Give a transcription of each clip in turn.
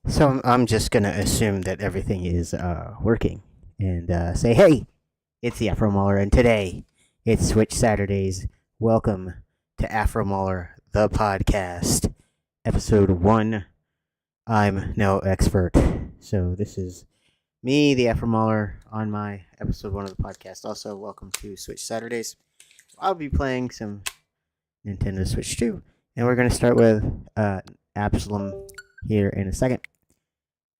So I'm just gonna assume that everything is working and say, hey, it's the Afro Mauler, and today it's Switch Saturdays. Welcome to Afro Mauler, the podcast, episode one. I'm no expert, so this is me, the Afro Mauler, on my episode one of the podcast. Also, welcome to Switch Saturdays. I'll be playing some Nintendo Switch 2, and we're gonna start with Absalom here in a second.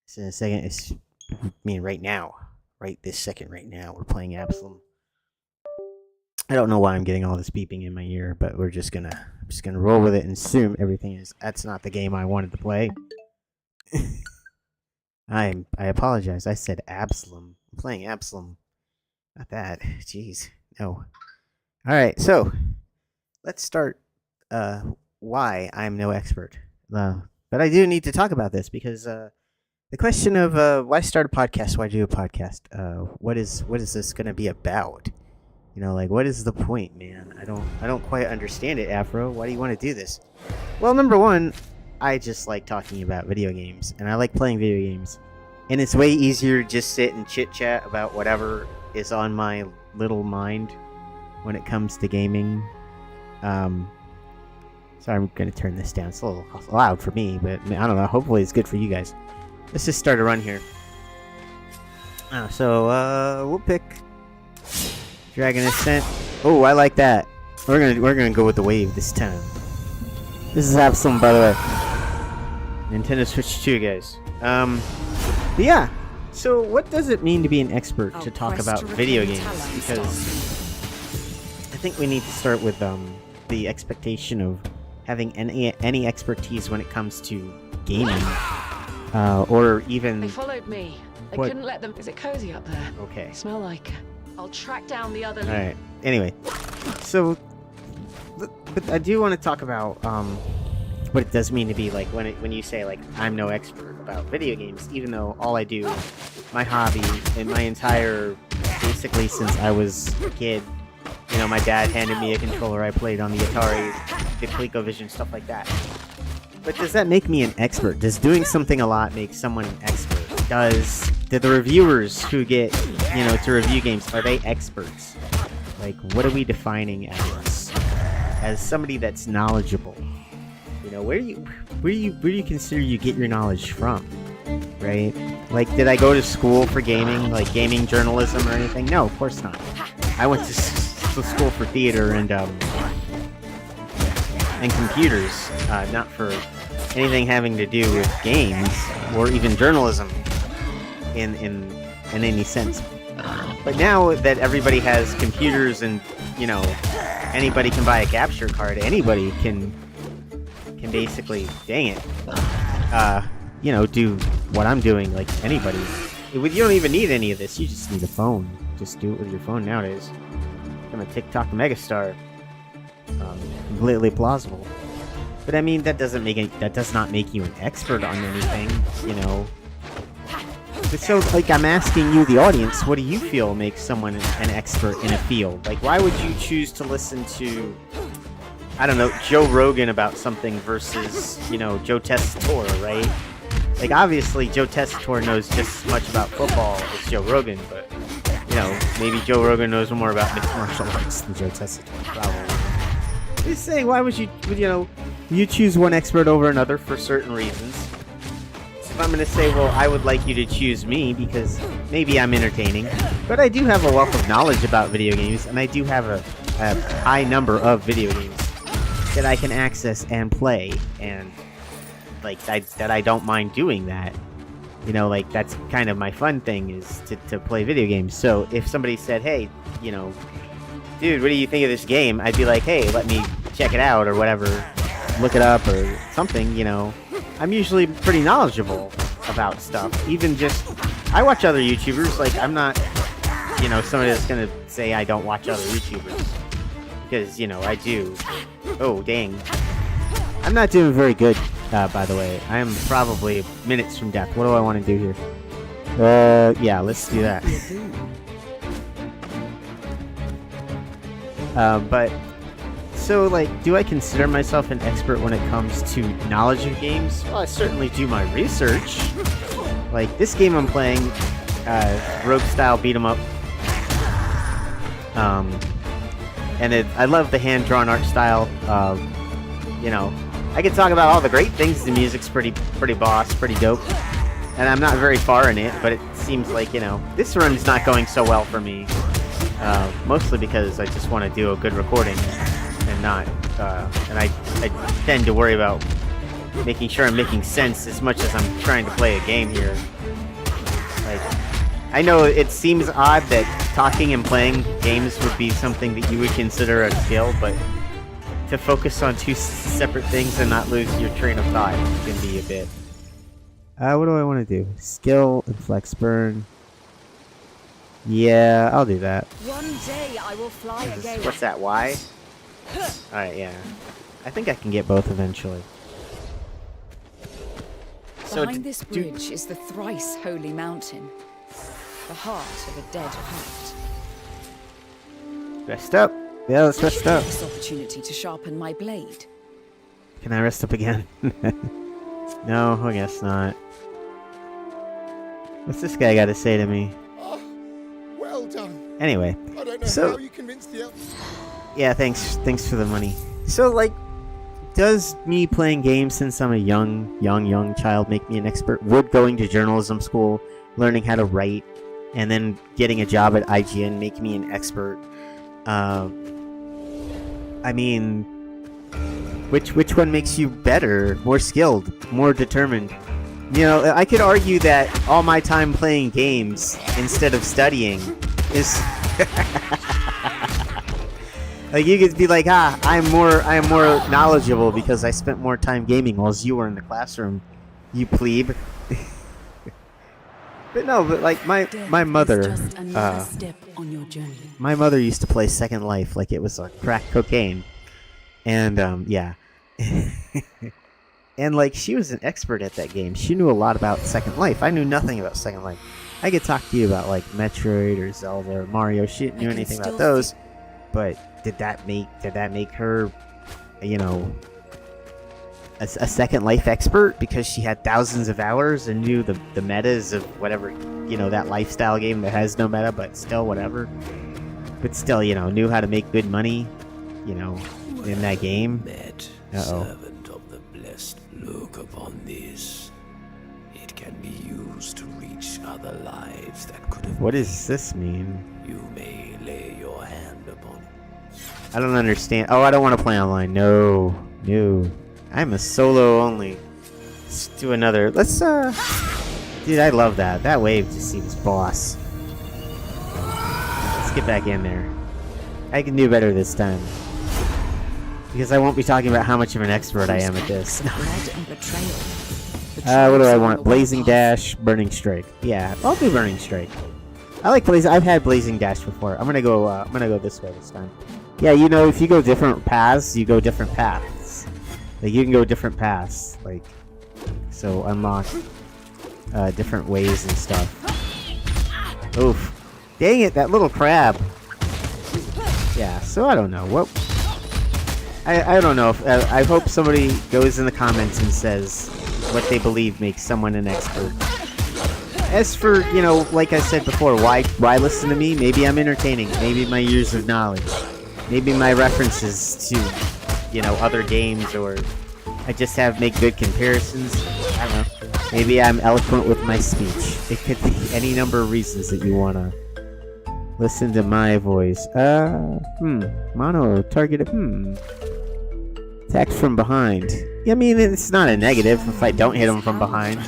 So in a second, right now, right this second, right now, we're playing Absalom. I don't know why I'm getting all this beeping in my ear, but I'm just gonna roll with it and assume everything is. That's not the game I wanted to play. I apologize. I said Absalom. I'm playing Absalom, not that. Jeez, no. All right, so let's start. Why I'm no expert, but I do need to talk about this because the question of why start a podcast, why do a podcast? What is this going to be about? You know, like, what is the point, man? I don't quite understand it, Afro. Why do you want to do this? Well, number one, I just like talking about video games, and I like playing video games, and it's way easier to just sit and chit chat about whatever is on my little mind when it comes to gaming. So I'm going to turn this down. It's a little loud for me, but I don't know. Hopefully it's good for you guys. Let's just start a run here. We'll pick Dragon Ascent. Oh, I like that. We're gonna go with the wave this time. This is Absalom, by the way. Nintendo Switch 2, guys. But yeah. So what does it mean to be an expert to talk about video games? Because I think we need to start with the expectation of having any expertise when it comes to gaming. Or even... They followed me. They couldn't let them... Is it cozy up there? Okay. Smell like... I'll track down the other... Alright. Anyway. So... But I do want to talk about what it does mean to be, like, when you say, like, I'm no expert about video games, even though all I do, my hobby, and my entire... Basically, since I was a kid, you know, my dad handed me a controller, I played on the Atari, the ColecoVision, stuff like that. But does that make me an expert? Does doing something a lot make someone an expert? Do the reviewers who get, you know, to review games, are they experts? Like, what are we defining as somebody that's knowledgeable? You know, where do you consider you get your knowledge from? Right? Like, did I go to school for gaming, like gaming journalism or anything? No, of course not. I went to school for theater and computers, not for anything having to do with games or even journalism in any sense. But now that everybody has computers and, you know, anybody can buy a capture card, anybody can basically, dang it, you know, do what I'm doing, like anybody. You don't even need any of this, you just need a phone. Just do it with your phone nowadays. I'm a TikTok megastar. Completely plausible. But I mean, that does not make you an expert on anything, you know. But so, like, I'm asking you, the audience, what do you feel makes someone an expert in a field? Like, why would you choose to listen to, I don't know, Joe Rogan about something versus, you know, Joe Tessitore, right? Like, obviously, Joe Tessitore knows just as much about football as Joe Rogan, but, you know, maybe Joe Rogan knows more about mixed martial arts than Joe Tessitore, probably. Just saying, why would you choose one expert over another for certain reasons? So if I'm going to say, well, I would like you to choose me because maybe I'm entertaining, but I do have a wealth of knowledge about video games, and I do have a high number of video games that I can access and play, and like that I don't mind doing that. You know, like, that's kind of my fun thing, is to play video games. So if somebody said, hey, you know, dude, what do you think of this game? I'd be like, hey, let me check it out or whatever, look it up or something, you know. I'm usually pretty knowledgeable about stuff. Even just, I watch other YouTubers, like, I'm not, you know, somebody that's gonna say I don't watch other YouTubers. Because, you know, I do. Oh, dang. I'm not doing very good, by the way. I am probably minutes from death. What do I want to do here? Yeah, let's do that. So, like, do I consider myself an expert when it comes to knowledge of games? Well, I certainly do my research. Like, this game I'm playing, rogue style beat 'em up. And I love the hand-drawn art style. You know, I could talk about all the great things. The music's pretty boss, pretty dope. And I'm not very far in it, but it seems like, you know, this run's not going so well for me. Mostly because I just want to do a good recording and not, and I tend to worry about making sure I'm making sense as much as I'm trying to play a game here. Like, I know it seems odd that talking and playing games would be something that you would consider a skill, but to focus on two separate things and not lose your train of thought can be a bit. What do I want to do? Skill and flex burn. Yeah, I'll do that. One day I will fly again. What's that? Y? Alright, yeah. I think I can get both eventually. Behind this bridge is the thrice holy mountain, the heart of a dead heart. Rest up. Yeah, let's rest up. This opportunity to sharpen my blade. Can I rest up again? No, I guess not. What's this guy got to say to me? Oh, well done. Anyway, I don't know so how you convinced the elves. yeah, thanks for the money. So, like, does me playing games since I'm a young child make me an expert? Would going to journalism school, learning how to write, and then getting a job at IGN make me an expert? I mean, which one makes you better, more skilled, more determined? You know, I could argue that all my time playing games instead of studying is like, you could be like, I am more knowledgeable because I spent more time gaming while you were in the classroom, you plebe. But no, but like my mother, my mother used to play Second Life like it was like crack cocaine, and yeah. And like, she was an expert at that game. She knew a lot about Second Life. I knew nothing about Second Life. I could talk to you about like Metroid or Zelda or Mario. She didn't know anything about those. But did that make her, you know, a Second Life expert because she had thousands of hours and knew the metas of whatever, you know, that lifestyle game that has no meta, but still whatever. But still, you know, knew how to make good money, you know, in that game. Servant of the blessed, look upon this. It can be used to reach other lives that could have. What does this mean? You may lay your hand upon it. I don't understand. Oh, I don't want to play online. No. I'm a solo only. Let's do another. Let's dude, I love that. That wave just seems boss. Let's get back in there. I can do better this time. Because I won't be talking about how much of an expert I am at this. What do I want? Blazing Dash, Burning Strike. Yeah, I'll do Burning Strike. I like Blazing. I've had Blazing Dash before. I'm gonna go this way this time. Yeah, you know, if you go different paths, you go different paths. Like, you can go different paths. Like, so unlock different ways and stuff. Oof. Dang it, that little crab. Yeah, so I don't know. What? I don't know. I hope somebody goes in the comments and says what they believe makes someone an expert. As for, you know, like I said before, why listen to me? Maybe I'm entertaining. Maybe my years of knowledge. Maybe my references to, you know, other games, or I just make good comparisons. I don't know. Maybe I'm eloquent with my speech. It could be any number of reasons that you wanna listen to my voice. Mono targeted. Attacked from behind. I mean, it's not a negative if I don't hit them from behind.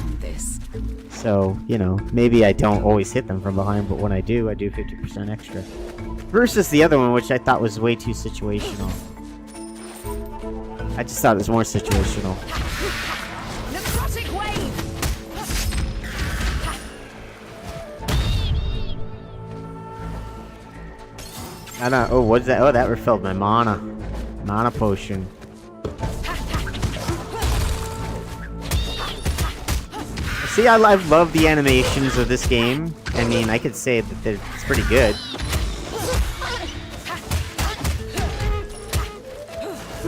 So, you know, maybe I don't always hit them from behind, but when I do 50% extra. Versus the other one, which I thought was way too situational. I just thought it was more situational. I don't. Oh, what's that? Oh, that refilled my mana potion. See, I love the animations of this game. I mean, I could say that it's pretty good.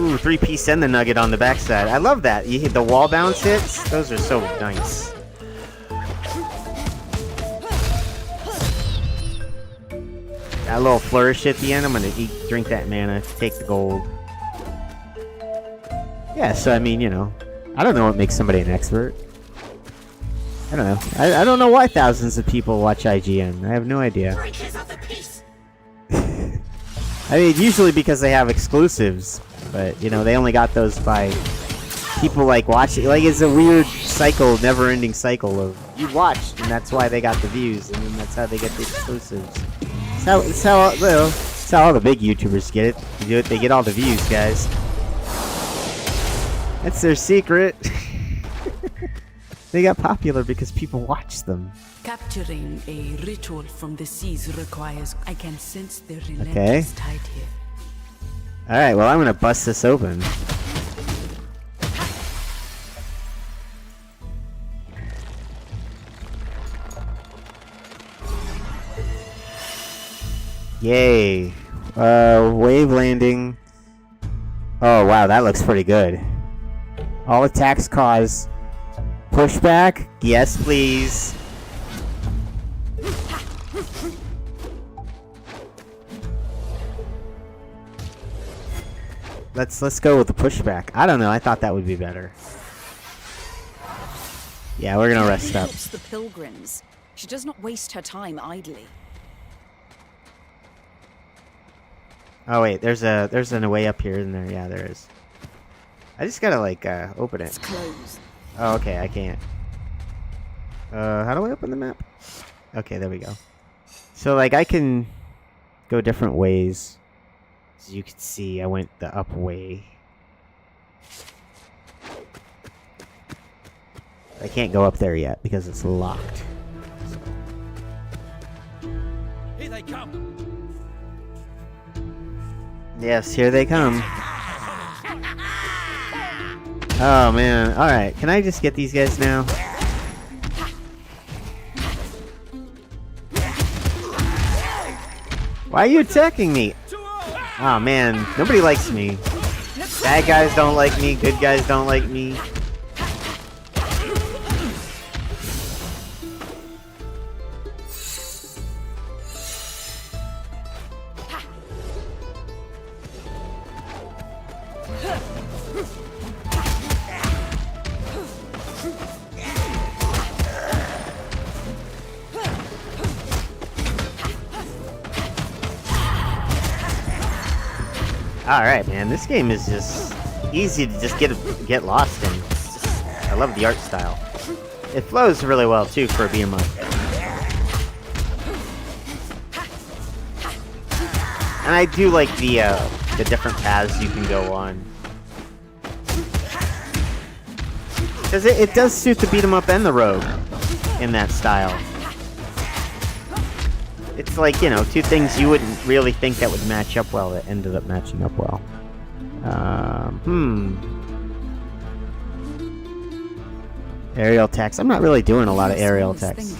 Ooh, 3-piece and the nugget on the backside. I love that. You hit the wall bounce hits. Those are so nice. That little flourish at the end. I'm gonna drink that mana, take the gold. Yeah, so I mean, you know, I don't know what makes somebody an expert. I don't know. I don't know why thousands of people watch IGN. I have no idea. I mean, usually because they have exclusives, but you know, they only got those by people like watching. Like, it's a weird cycle, never-ending cycle of you watched, and that's why they got the views, and then that's how they get the exclusives. It's how all the big YouTubers get it. You do it, they get all the views, guys. That's their secret. They got popular because people watch them. Capturing a ritual from the seas requires... I can sense the relentless tide here. Alright, well, I'm gonna bust this open. Yay. Wave landing. Oh, wow, that looks pretty good. All attacks cause pushback. Yes, please. Let's go with the pushback. I don't know. I thought that would be better. Yeah, we're gonna rest up. Helps the pilgrims. She does not waste her time idly. Oh wait, there's a way up here, isn't there? Yeah, there is. I just gotta like open it. It's closed. Oh, okay, I can't. How do I open the map? Okay, there we go. So like I can go different ways. As you can see, I went the up way. I can't go up there yet because it's locked. Here they come. Yes, here they come. Oh man, alright. Can I just get these guys now? Why are you attacking me? Oh man, nobody likes me. Bad guys don't like me, good guys don't like me. Alright, man, this game is just easy to just get lost in. It's just, I love the art style. It flows really well, too, for a beat 'em up. And I do like the different paths you can go on. Because it does suit the beat 'em up and the rogue in that style. It's like, you know, two things you wouldn't really think that would match up well that ended up matching up well. Aerial attacks. I'm not really doing a lot of aerial attacks.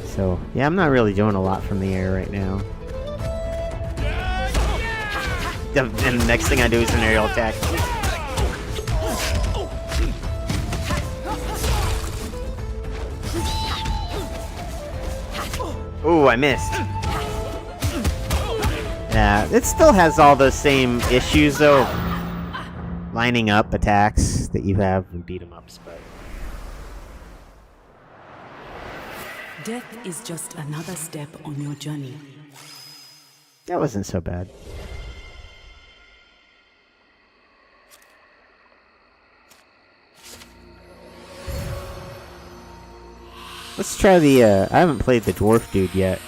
So, yeah, I'm not really doing a lot from the air right now. And the next thing I do is an aerial attack. Ooh, I missed. Yeah, it still has all the same issues, though. Lining up attacks that you have in beat-em-ups, but... Death is just another step on your journey. That wasn't so bad. Let's try the, I haven't played the dwarf dude yet.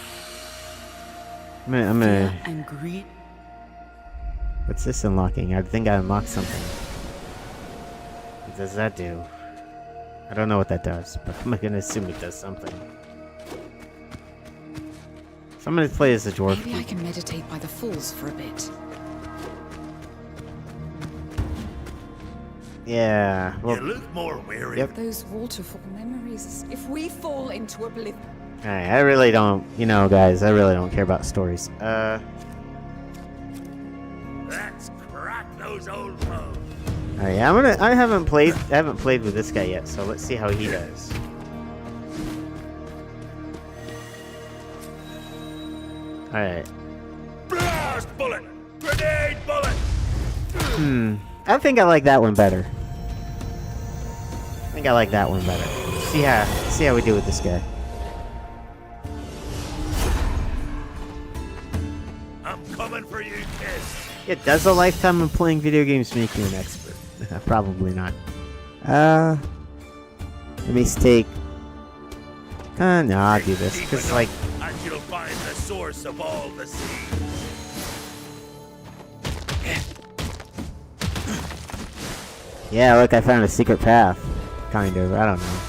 I'm gonna... Fear and greed. What's this unlocking? I think I unlocked something. What does that do? I don't know what that does, but I'm gonna assume it does something. So I'm gonna play as the dwarf Maybe dude. I can meditate by the falls for a bit. Yeah, well... You look more weary. Yep. Those waterfall memories. If we fall into oblivion. Alright, I really don't, you know, guys, I really don't care about stories. That's those old foes. Alright, I haven't played with this guy yet, so let's see how he does. Alright. Blast bullet! Grenade bullet! I think I like that one better. I think I like that one better. See how we do with this guy. I'm coming for you, kid. Yeah, does a lifetime of playing video games make you an expert? Probably not. Let me stake. No, I'll do this. Because, like... And you'll find the source of all the seeds. Yeah, look, I found a secret path. Kind of, I don't know.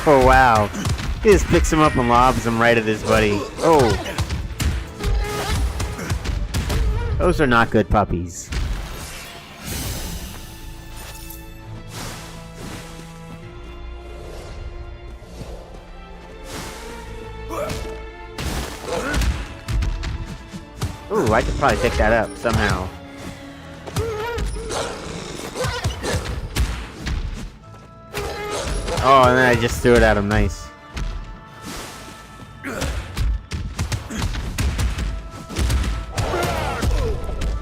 Oh, wow. He just picks him up and lobs him right at his buddy. Oh. Those are not good puppies. Ooh, I could probably pick that up somehow. Oh, and then I just threw it at him. Nice.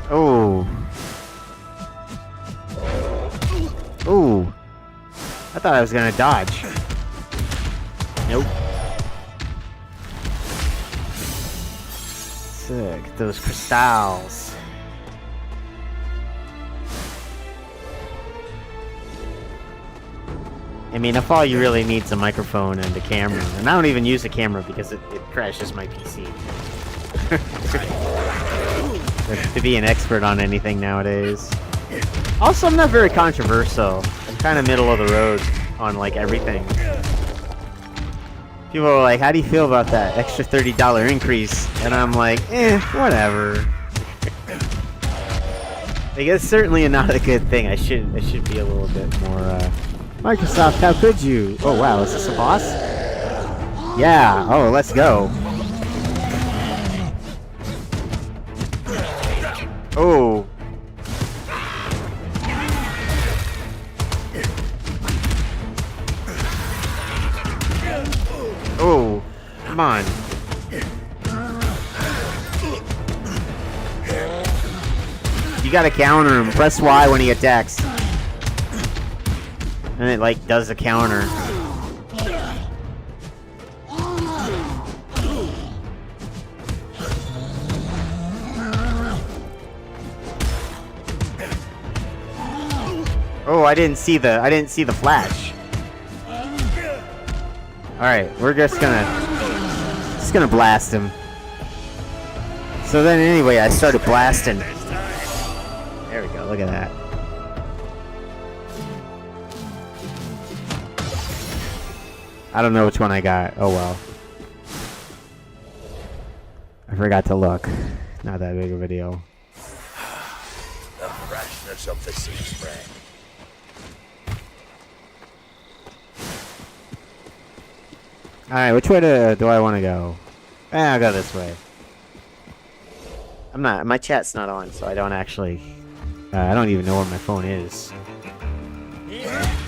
Oh. Ooh. I thought I was gonna dodge. Nope. Sick. Those crystals. I mean, if all you really need is a microphone and a camera, and I don't even use a camera because it crashes my PC. To be an expert on anything nowadays. Also, I'm not very controversial. I'm kind of middle of the road on, like, everything. People are like, how do you feel about that extra $30 increase? And I'm like, whatever. Like, it's certainly not a good thing. I should be a little bit more, Microsoft, how could you? Oh, wow, is this a boss? Yeah, oh, let's go. Oh. Oh, come on. You gotta counter him. Press Y when he attacks. And it, like, does a counter. Oh, I didn't see the flash. Alright, we're just gonna blast him. So then anyway, I started blasting. There we go, look at that. I don't know which one I got. Oh well. I forgot to look. Not that big of a deal. The freshness of the sea spray. Alright, which way do I want to go? I'll go this way. My chat's not on, so I don't actually, I don't even know where my phone is.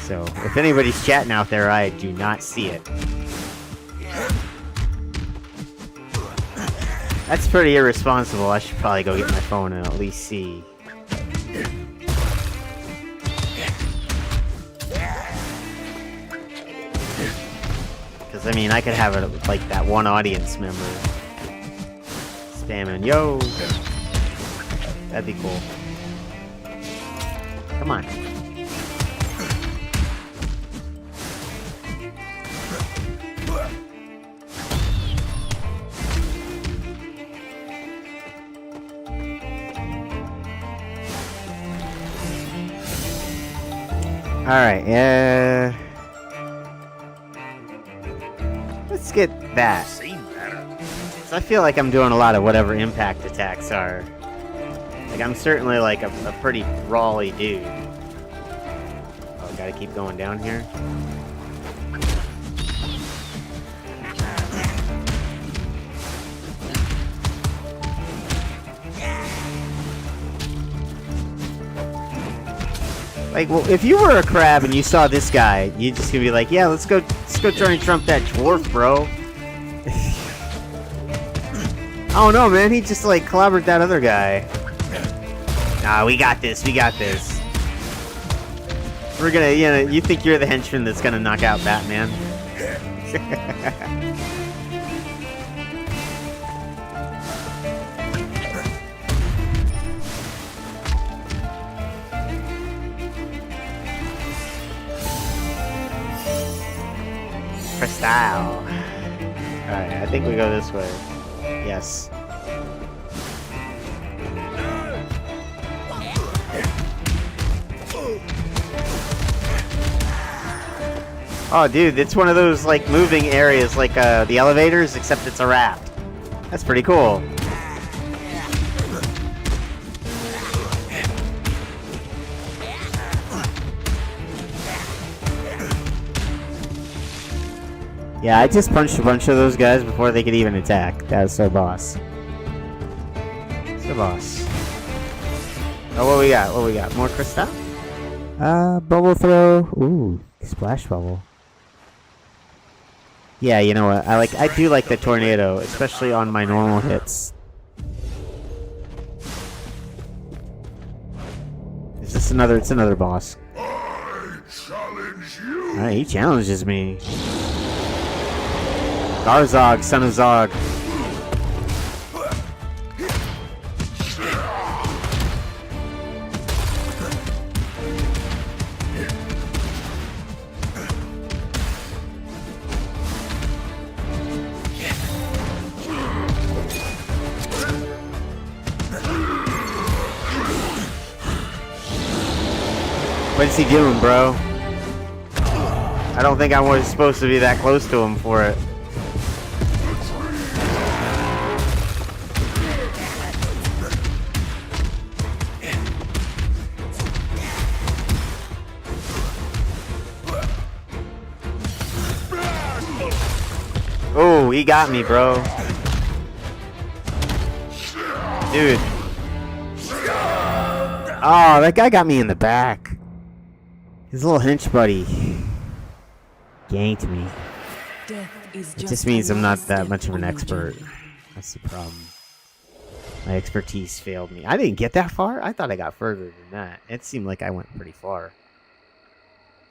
So, if anybody's chatting out there, I do not see it. That's pretty irresponsible. I should probably go get my phone and at least see. Because, I mean, I could have it like that one audience member spamming, yo! That'd be cool. Come on. Alright, Let's get that. So I feel like I'm doing a lot of whatever impact attacks are. Like, I'm certainly like a pretty brawly dude. Oh, gotta keep going down here. Like, well, if you were a crab and you saw this guy, you'd just gonna be like, yeah, let's go try and trump that dwarf, bro. Oh no, man, he just like clobbered that other guy. Nah, we got this, We're gonna, you think you're the henchman that's gonna knock out Batman. Style. Alright, I think we go this way. Yes. Oh, dude, it's one of those, like, moving areas like the elevators, except it's a raft. That's pretty cool. Yeah, I just punched a bunch of those guys before they could even attack. That was so boss. So boss. Oh, what we got? More crystal? Bubble throw. Ooh, splash bubble. Yeah, you know what? I do like the tornado, especially on my normal hits. Is this another? It's another boss. I challenge you. Alright, he challenges me. Garzog, son of Zog. What is he doing, bro? I don't think I was supposed to be that close to him for it. Oh, he got me, bro. Dude. Oh, that guy got me in the back. His little hench buddy ganked me. It just means I'm not that much of an expert. That's the problem. My expertise failed me. I didn't get that far. I thought I got further than that. It seemed like I went pretty far.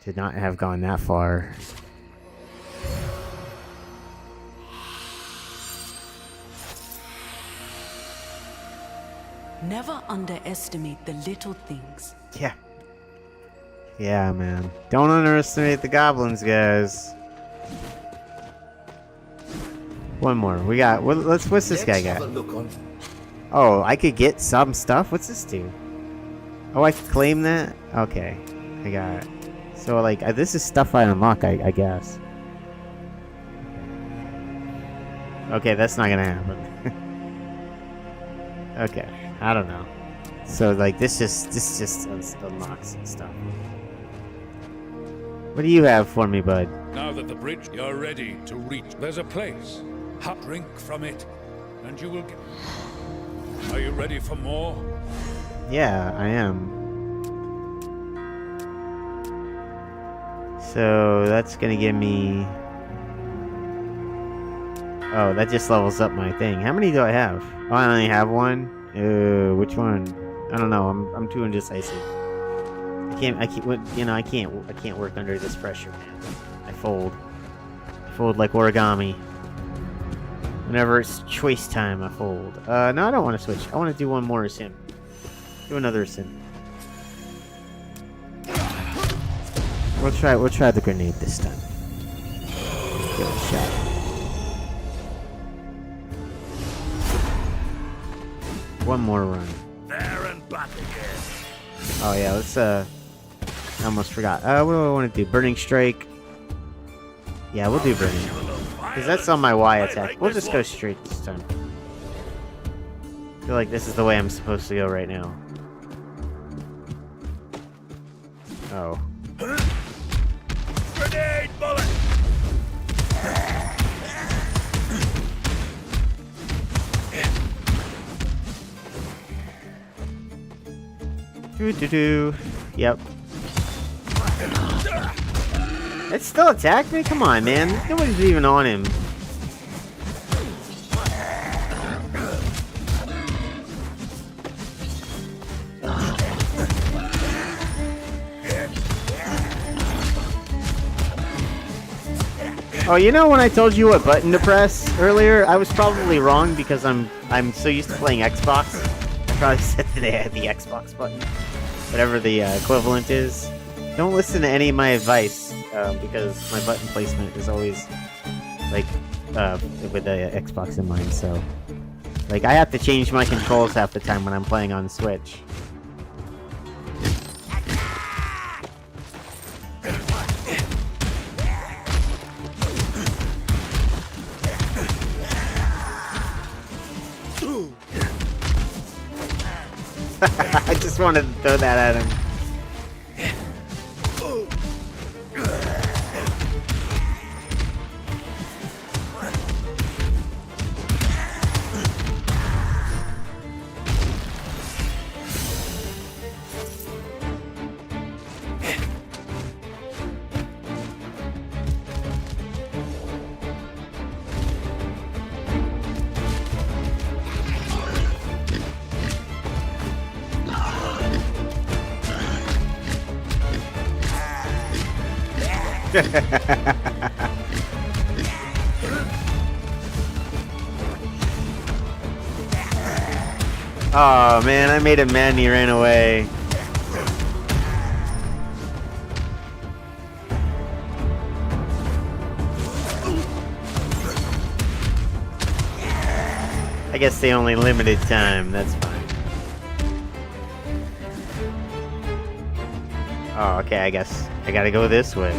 To not have gone that far. Never underestimate the little things. Yeah. Yeah, man. Don't underestimate the goblins, guys. One more. We got. What's this guy got? Oh, I could get some stuff. What's this do? Oh, I can claim that. Okay, I got it. So like, this is stuff I unlock, I guess. Okay, that's not gonna happen. Okay, I don't know. So like, this just unlocks some stuff. What do you have for me, bud? Now that the bridge, you're ready to reach. There's a place. Drink from it, and you will get. Are you ready for more? Yeah, I am. So that's gonna give me. Oh, that just levels up my thing. How many do I have? Oh, I only have one. Which one? I don't know. I'm too indecisive. I can't work under this pressure, man. I fold like origami. Whenever it's choice time, I fold. No, I don't want to switch. I want to do one more as him. Do another as him. We'll try the grenade this time. Give it a shot. One more run. There and back again. Oh yeah, let's I almost forgot. What do I want to do? Burning Strike. Yeah, we'll do Burning. Because that's on my Y attack. We'll just go straight this time. I feel like this is the way I'm supposed to go right now. Oh. Grenade bullet! Doo-doo-doo. Yep. It still attacked me? Come on, man. Nobody's even on him. Oh, you know when I told you what button to press earlier? I was probably wrong because I'm so used to playing Xbox. I probably said that they had the Xbox button. Whatever the equivalent is. Don't listen to any of my advice, because my button placement is always, like, with the Xbox in mind, so... Like, I have to change my controls half the time when I'm playing on Switch. I just wanted to throw that at him. Oh man, I made him mad and he ran away. I guess they only limited time, that's fine. Oh, okay, I guess I gotta go this way.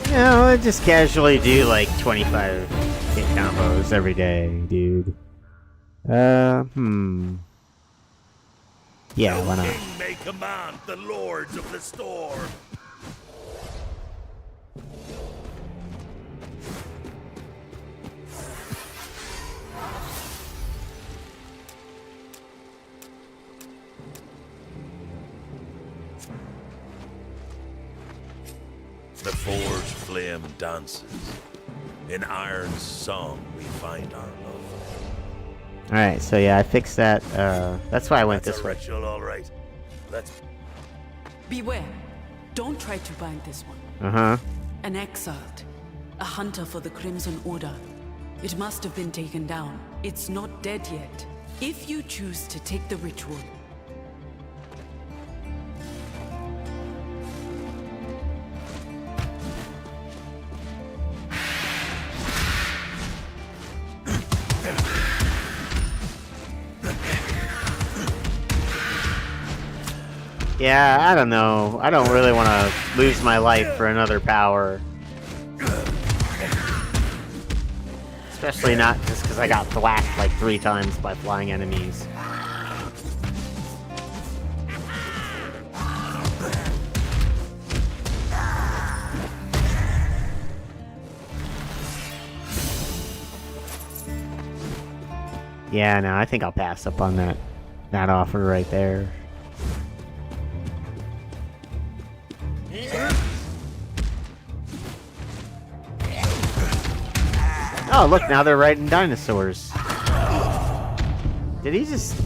You know, I just casually do like 25 hit combos every day, dude. Yeah, why not? King may command the lords of the storm. The forged flame dances. In iron's song we find our love. Alright, so yeah, I fixed that. That's why I went That's this a way. ritual, all right. Let's. Beware. Don't try to bind this one. Uh-huh. An exiled. A hunter for the Crimson Order. It must have been taken down. It's not dead yet. If you choose to take the ritual, Yeah, I don't know. I don't really want to lose my life for another power. Especially not just because I got thwacked like 3 times by flying enemies. Yeah, no, I think I'll pass up on that offer right there. Oh, look, now they're riding dinosaurs. Did he just...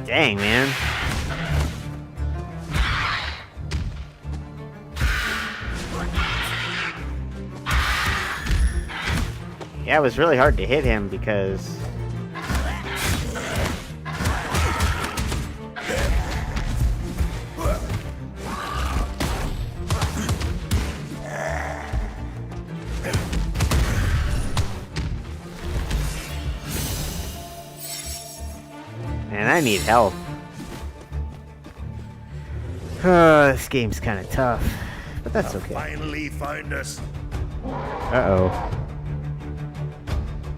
Dang, man. Yeah, it was really hard to hit him because I need help. This game's kind of tough, but that's okay. Finally find us. Uh-oh.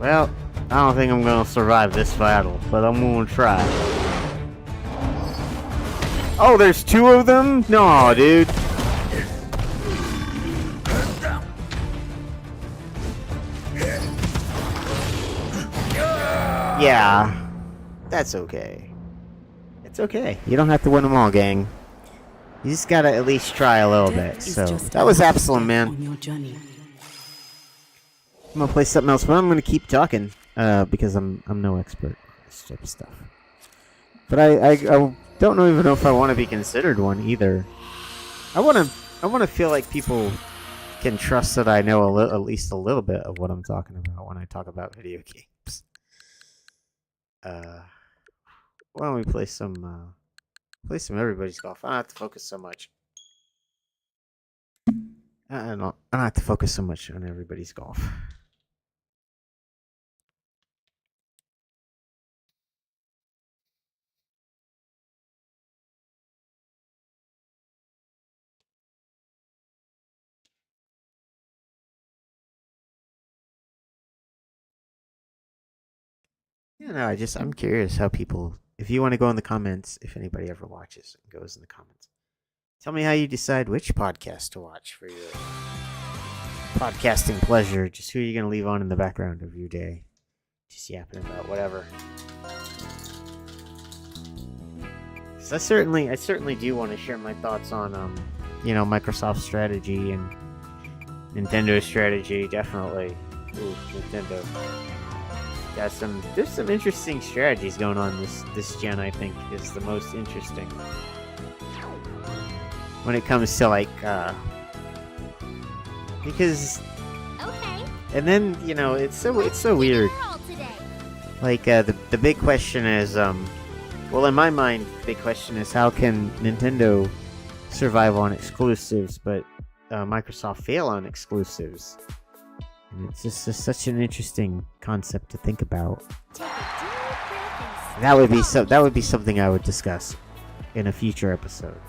Well, I don't think I'm gonna survive this battle, but I'm gonna try. Oh, there's 2 of them? No, dude. Yeah, that's okay. It's okay. You don't have to win them all, gang. You just gotta at least try a little bit. So that was Absalom, man. On your journey. I'm gonna play something else, but I'm gonna keep talking because I'm no expert on this type of stuff. But I don't even know if I want to be considered one either. I want to feel like people can trust that I know at least a little bit of what I'm talking about when I talk about video games. Why don't we play some Everybody's Golf? I don't have to focus so much. I don't have to focus so much on Everybody's Golf. Yeah, no, I'm curious how people, if you want to go in the comments, if anybody ever watches and goes in the comments, tell me how you decide which podcast to watch for your podcasting pleasure. Just who are you going to leave on in the background of your day? Just yapping about whatever. 'Cause I certainly do want to share my thoughts on, Microsoft's strategy and Nintendo's strategy, definitely. Ooh, Nintendo. There's some interesting strategies going on this gen. I think is the most interesting when it comes to because Okay. and then it's so weird. Like the big question is well, in my mind the big question is how can Nintendo survive on exclusives but Microsoft fail on exclusives? And it's just such an interesting concept to think about. That would be something I would discuss in a future episode.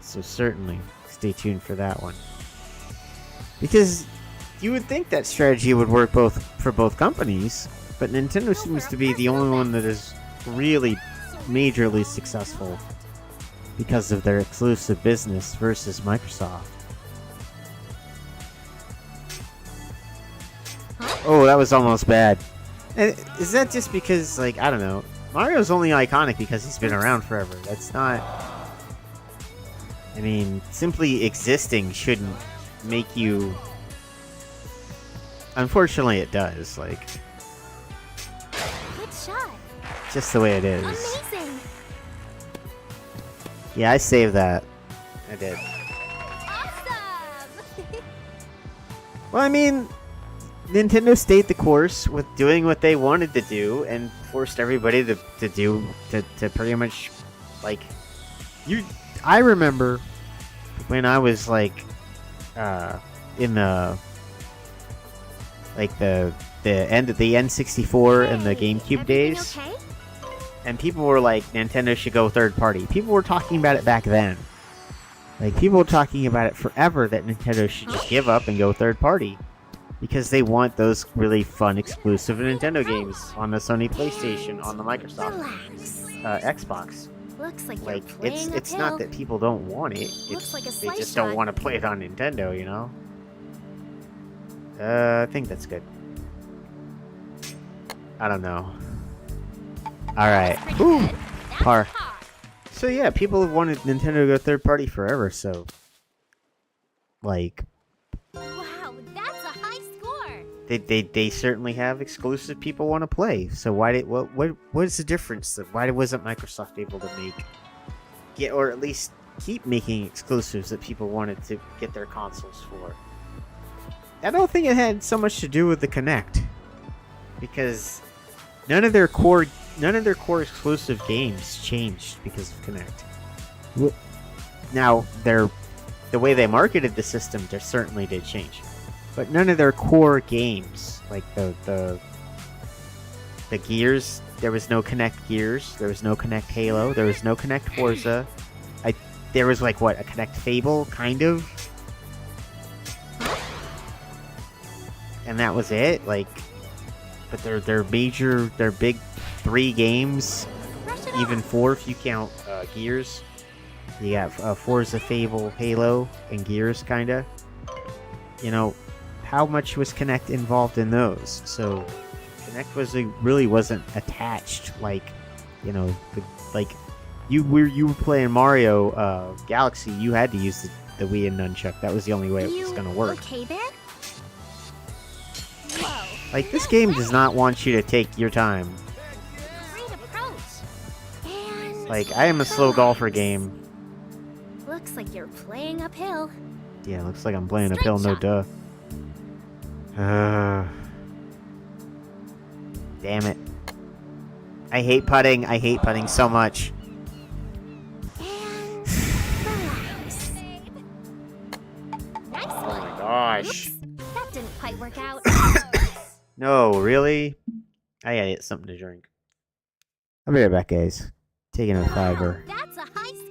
So certainly stay tuned for that one. Because you would think that strategy would work for both companies, but Nintendo seems to be the only one that is really majorly successful because of their exclusive business versus Microsoft. Oh, that was almost bad. Is that just because, I don't know, Mario's only iconic because he's been around forever. That's not... I mean, simply existing shouldn't make you... Unfortunately, it does, Good shot. just the way it is. Amazing. Yeah, I saved that. I did. Awesome. Well, I mean... Nintendo stayed the course with doing what they wanted to do and forced everybody to pretty much I remember when I was in the end of the N64 and the GameCube days, Okay? and people were like, Nintendo should go third party. People were talking about it back then. People were talking about it forever that Nintendo should just give up and go third party. Because they want those really fun exclusive Nintendo games on the Sony PlayStation, on the Microsoft Xbox. Looks like you're playing It's not that people don't want it. Looks like a They slice just don't shot. want to play it on Nintendo, I think that's good. I don't know. Alright. Ooh! Par. So yeah, people have wanted Nintendo to go third party forever, so... Wow, that's a high score. They certainly have exclusive people want to play. So what is the difference? Why wasn't Microsoft able to or at least keep making exclusives that people wanted to get their consoles for? I don't think it had so much to do with the Kinect, because none of their core exclusive games changed because of Kinect. Now the way they marketed the system certainly did change. But none of their core games, like the the Gears, there was no Connect Gears, there was no Connect Halo, there was no Connect Forza. There was like what, a Connect Fable, kind of? And that was it? Like, but they're big 3 games, even 4 if you count Gears. You got Forza, Fable, Halo, and Gears, kinda. You know, how much was Connect involved in those? So, Connect really wasn't attached, like, you know, you were playing Mario Galaxy, you had to use the Wii and Nunchuck. That was the only way it was gonna work. Okay there? Whoa. Like, this game does not want you to take your time. Great approach. And Like, I am a slow golfer game. looks like you're playing uphill. Yeah, looks like I'm playing uphill, no duh. Damn it. I hate putting. I hate putting so much. And relax. Nice Oh one. my gosh. Oops, that didn't quite work out. No, really? I gotta get something to drink. I'll be right back, guys. Taking a fiver. That's a high score.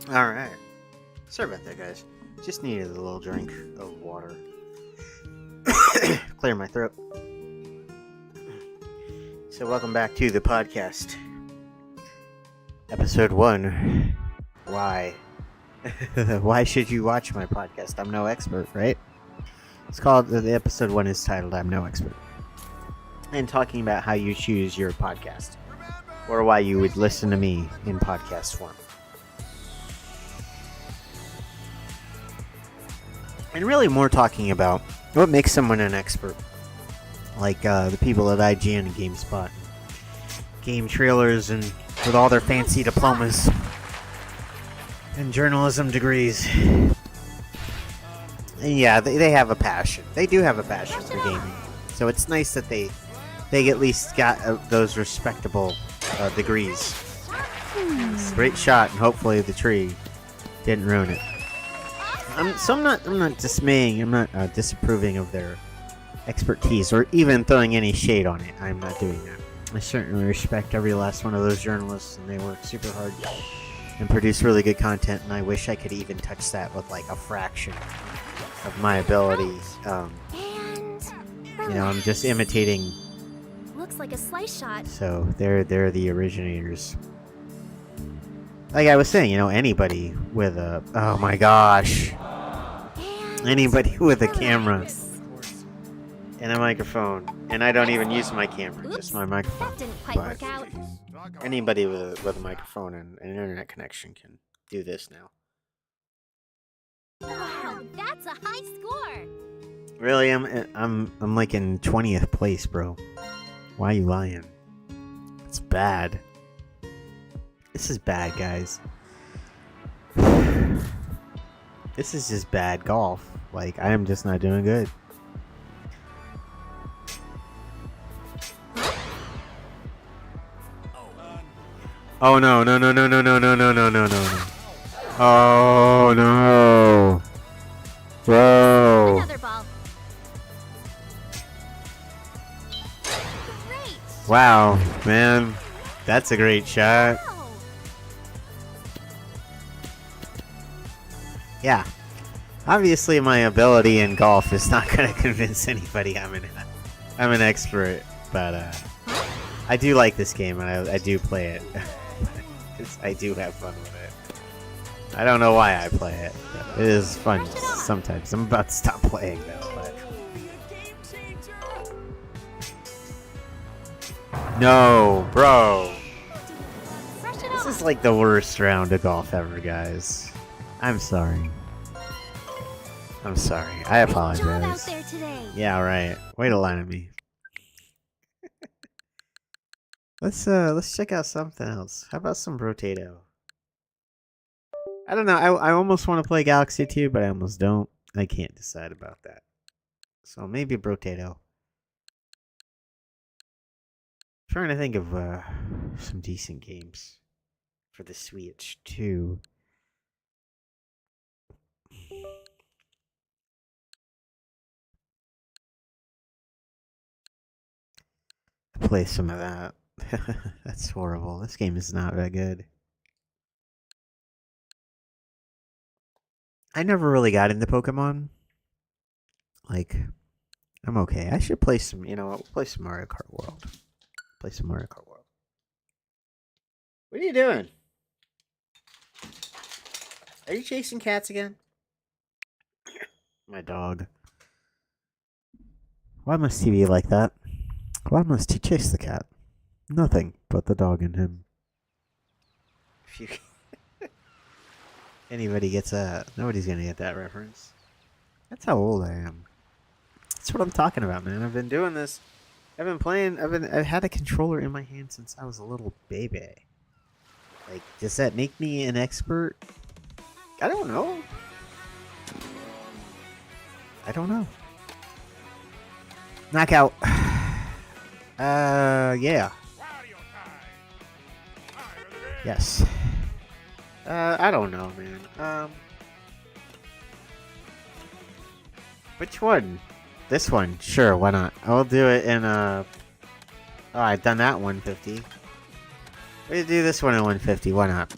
Alright. Sorry about that, guys. Just needed a little drink of water. Clear my throat. So welcome back to the podcast. Episode 1. Why? Why should you watch my podcast? I'm no expert, right? It's called, the episode 1 is titled I'm No Expert. And talking about how you choose your podcast. Or why you would listen to me in podcast form. And really more talking about what makes someone an expert. Like the people at IGN and GameSpot. Game trailers and with all their fancy diplomas. And journalism degrees. And yeah, they have a passion. They do have a passion for gaming. So it's nice that they at least got those respectable degrees. Great shot, and hopefully the tree didn't ruin it. I'm not dismaying. I'm not disapproving of their expertise or even throwing any shade on it. I'm not doing that. I certainly respect every last one of those journalists, and they work super hard and produce really good content. And I wish I could even touch that with like a fraction of my ability. You know, I'm just imitating. Looks like a slice shot. So they're the originators. Like I was saying, you know, anybody with a oh my gosh, anybody with a camera and a microphone, and I don't even use my camera, just my microphone. That didn't quite work out. Anybody with a microphone and an internet connection can do this now. Wow, that's a high score. Really, I'm like in 20th place, bro. Why are you lying? It's bad. This is bad, guys. This is just bad golf. Like, I am just not doing good. Oh no, no, no, no, no, no, no, no, no, no, no. Oh no. Bro. Another ball. Great. Wow, man. That's a great shot. Wow. Yeah. Obviously my ability in golf is not going to convince anybody I'm an expert, but I do like this game and I do play it. I do have fun with it. I don't know why I play it. But it is fun sometimes. I'm about to stop playing though, but no, bro. Brush it This off. is like the worst round of golf ever, guys. I'm sorry. I'm sorry. I Great job out apologize. there today. Yeah, right. Way to lie to me. Let's check out something else. How about some Brotato? I don't know. I almost want to play Galaxy 2, but I almost don't. I can't decide about that. So maybe Brotato. Trying to think of some decent games for the Switch too. Play some of that. That's horrible. This game is not that good. I never really got into Pokemon. Like, I'm okay. I should play some, play some Mario Kart World. Play some Mario Kart World. What are you doing? Are you chasing cats again? My dog. Why must he be like that? Why must he chase the cat? Nothing but the dog in him. If you anybody gets that, nobody's gonna get that reference. That's how old I am. That's what I'm talking about, man. I've been doing this. I've been playing. I've had a controller in my hand since I was a little baby. Like, does that make me an expert? I don't know. I don't know. Knockout. Yeah. Yes. I don't know, man. Which one? This one? Sure, why not? I'll do it in, oh, I've done that 150. We'll do this one in 150, why not?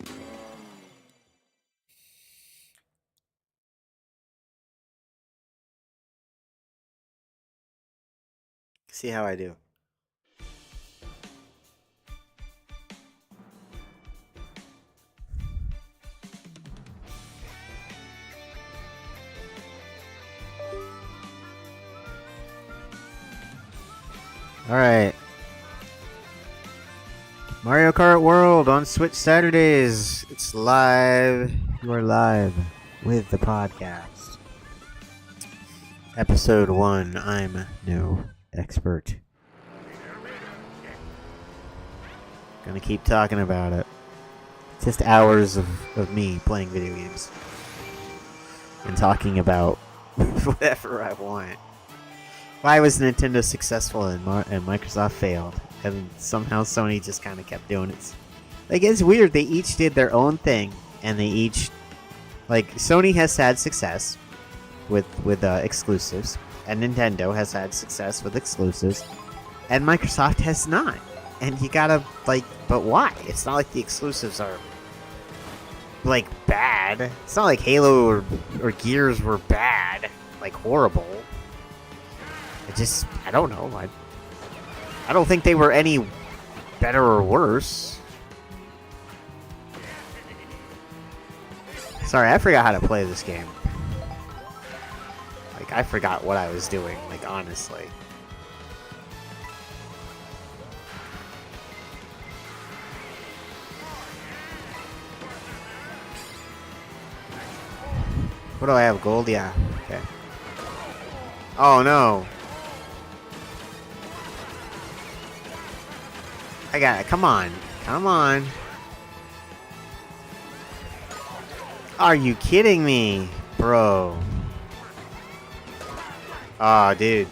See how I do. Alright. Mario Kart World on Switch Saturdays. It's live. You are live with the podcast. Episode 1. I'm no expert. Gonna keep talking about it. Just hours of me playing video games. And talking about whatever I want. Why was Nintendo successful and Microsoft failed? And somehow Sony just kind of kept doing it. Like, it's weird. They each did their own thing. And they each... Like, Sony has had success with exclusives. And Nintendo has had success with exclusives. And Microsoft has not. And you gotta, like... But why? It's not like the exclusives are... like, bad. It's not like Halo or Gears were bad. Like, horrible. I don't know. I don't think they were any better or worse. Sorry, I forgot how to play this game. Like, I forgot what I was doing, like, honestly. What do I have? Gold? Yeah. Okay. Oh no. I got it. Come on. Come on. Are you kidding me, bro? Oh, dude.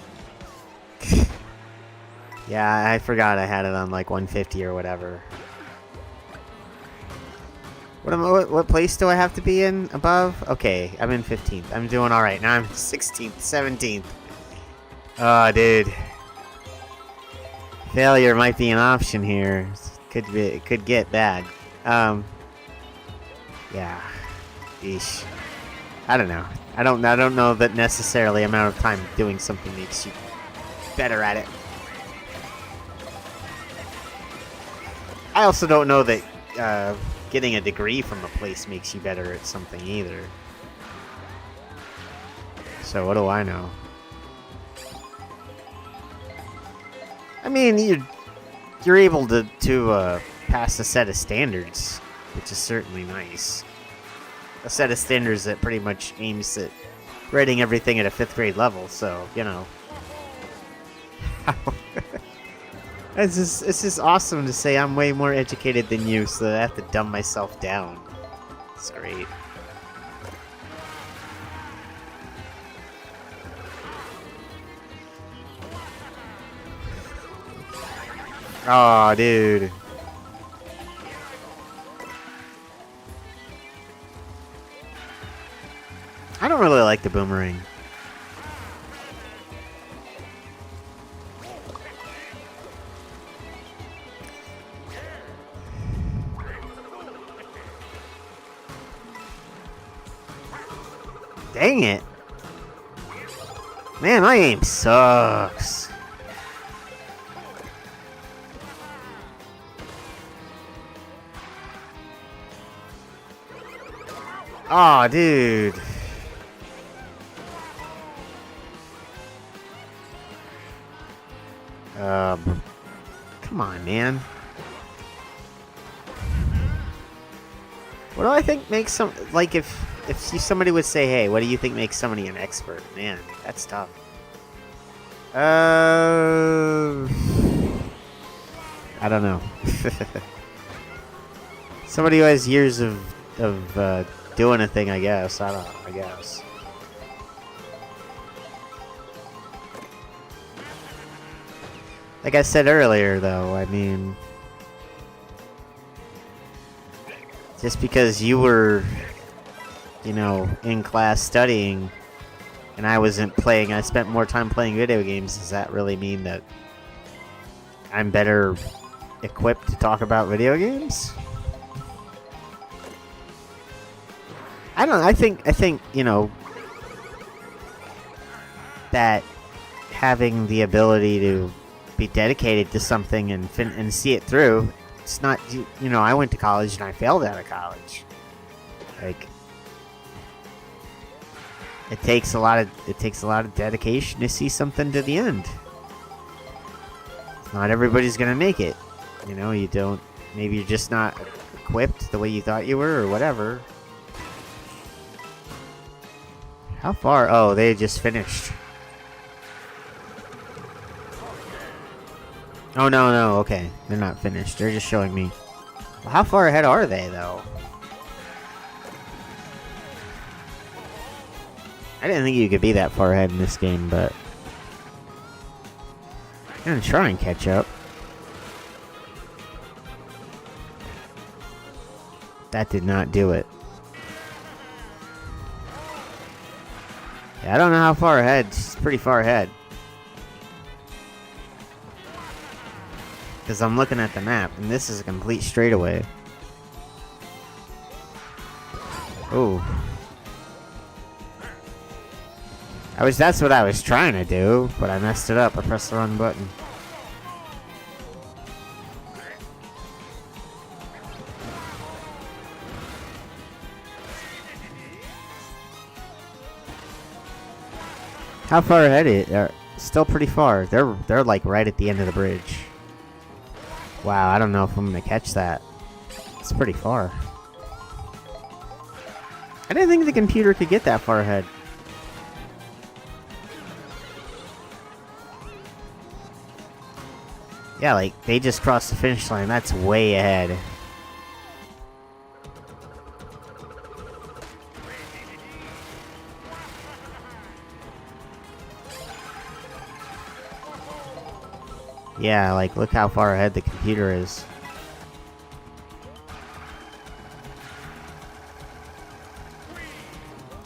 Yeah, I forgot I had it on like 150 or whatever. What place do I have to be in above? Okay, I'm in 15th. I'm doing all right. Now I'm 16th, 17th. Oh, dude. Failure might be an option here. It could get bad. Yeah. Eesh. I don't know. I don't know that necessarily amount of time doing something makes you better at it. I also don't know that getting a degree from a place makes you better at something either. So what do I know? I mean, you're able to pass a set of standards, which is certainly nice. A set of standards that pretty much aims at writing everything at a 5th grade level, so, you know. It's just awesome to say I'm way more educated than you, so I have to dumb myself down. It's great. Aw, dude. I don't really like the boomerang. Dang it. Man, my aim sucks. Aw, dude. Come on, man. What do I think makes some, like, if somebody would say, hey, what do you think makes somebody an expert? Man, that's tough. I don't know. Somebody who has years of doing a thing, I guess. I don't know, I guess. Like I said earlier, though, I mean, just because you were, you know, in class studying and I wasn't playing, I spent more time playing video games, does that really mean that I'm better equipped to talk about video games? I don't know, I think, you know, that having the ability to be dedicated to something and see it through, it's not, you know, I went to college and I failed out of college. Like, it takes a lot of dedication to see something to the end. Not everybody's gonna make it. You know, you don't, maybe you're just not equipped the way you thought you were or whatever. How far? Oh, they just finished. Oh, no, okay. They're not finished. They're just showing me. Well, how far ahead are they, though? I didn't think you could be that far ahead in this game, but I'm gonna try and catch up. That did not do it. Yeah, I don't know how far ahead. It's pretty far ahead. Because I'm looking at the map, and this is a complete straightaway. Ooh. That's what I was trying to do, but I messed it up. I pressed the wrong button. How far ahead is it? Still pretty far. They're like right at the end of the bridge. Wow, I don't know if I'm gonna catch that. It's pretty far. I didn't think the computer could get that far ahead. Yeah, like, they just crossed the finish line. That's way ahead. Yeah, like, look how far ahead the computer is.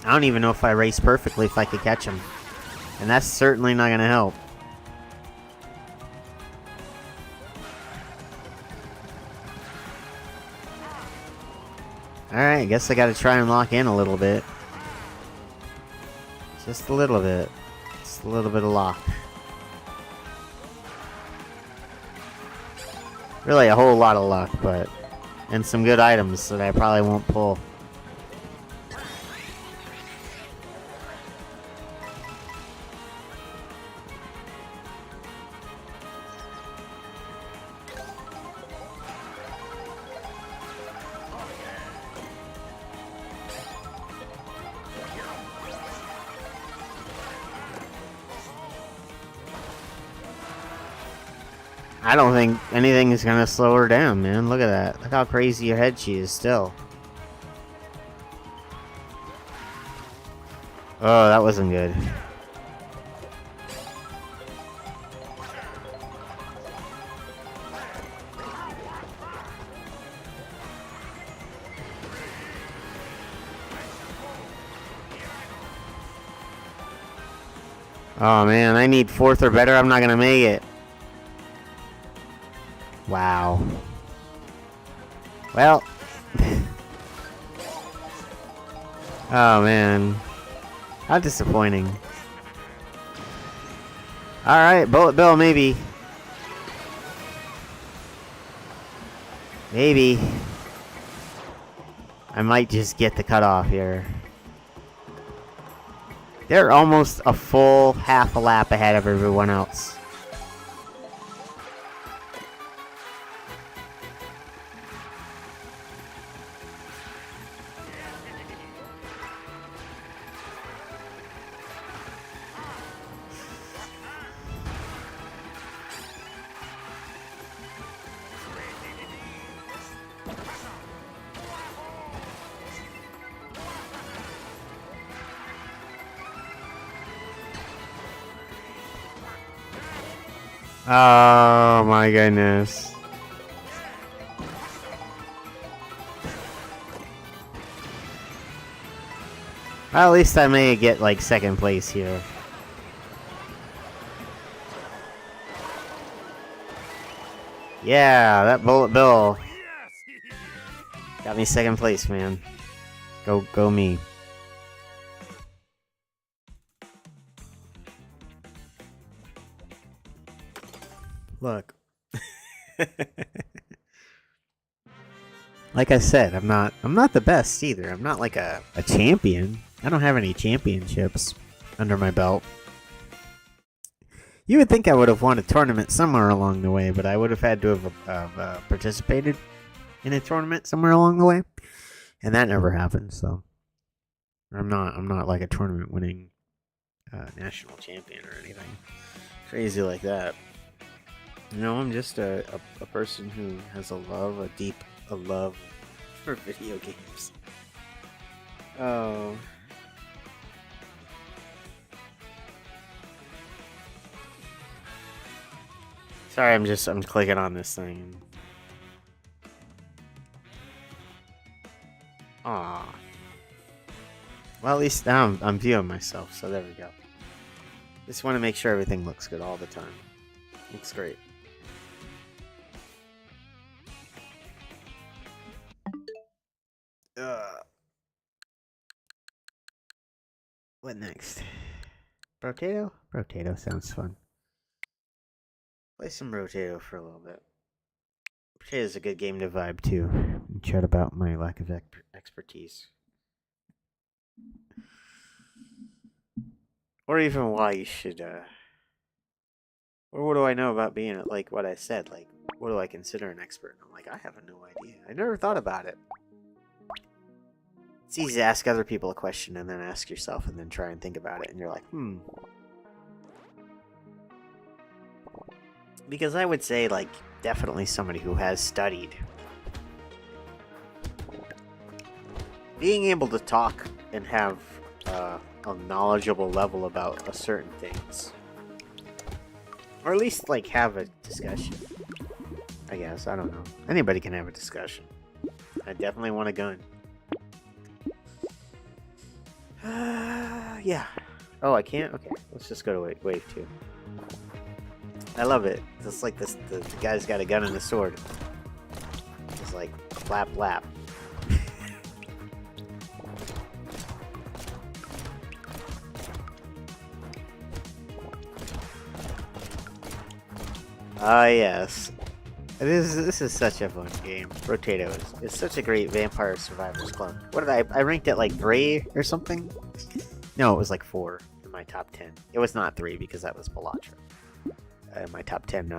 I don't even know if I race perfectly if I could catch him. And that's certainly not gonna help. Alright, I guess I gotta try and lock in a little bit. Just a little bit. Just a little bit of lock. Really a whole lot of luck, but... And some good items that I probably won't pull. I don't think anything is gonna slow her down, man. Look at that. Look how crazy ahead she is still. Oh, that wasn't good. Oh man, I need 4th or better. I'm not gonna make it. Wow. Well. Oh man. How disappointing. Alright, Bullet Bill, maybe. Maybe. I might just get the cutoff here. They're almost a full half a lap ahead of everyone else. Oh my goodness. Well, at least I may get like 2nd place here. Yeah, that Bullet Bill got me 2nd place, man. Go me. Look. Like I said, I'm not the best either. I'm not like a champion. I don't have any championships under my belt. You would think I would have won a tournament somewhere along the way, but I would have had to have participated in a tournament somewhere along the way, and that never happened. So I'm not like a tournament winning national champion or anything crazy like that. You know, I'm just a person who has a deep love for video games. Oh. Sorry, I'm clicking on this thing. Aw. Well, at least now I'm viewing myself, so there we go. Just want to make sure everything looks good all the time. Looks great. What next? Rotato? Rotato sounds fun. Play some Rotato for a little bit. Rotato is a good game to vibe to and chat about my lack of expertise. Or even why you should, or what do I know about being, like what I said, like, what do I consider an expert? And I'm like, I have no idea. I never thought about it. It's easy to ask other people a question and then ask yourself and then try and think about it and you're like, Because I would say, like, definitely somebody who has studied. Being able to talk and have a knowledgeable level about a certain things. Or at least, like, have a discussion. I guess, I don't know. Anybody can have a discussion. I definitely want a gun. Yeah. Oh, I can't? Okay, let's just go to wave 2. I love it. It's like this, the guy's got a gun and a sword. It's like, flap, flap. Ah, yes. This is such a fun game. Rotato is such a great Vampire Survivors clone. What did I ranked it like 3 or something? No, it was like 4 in my top 10. It was not 3 because that was Balatra. In my top 10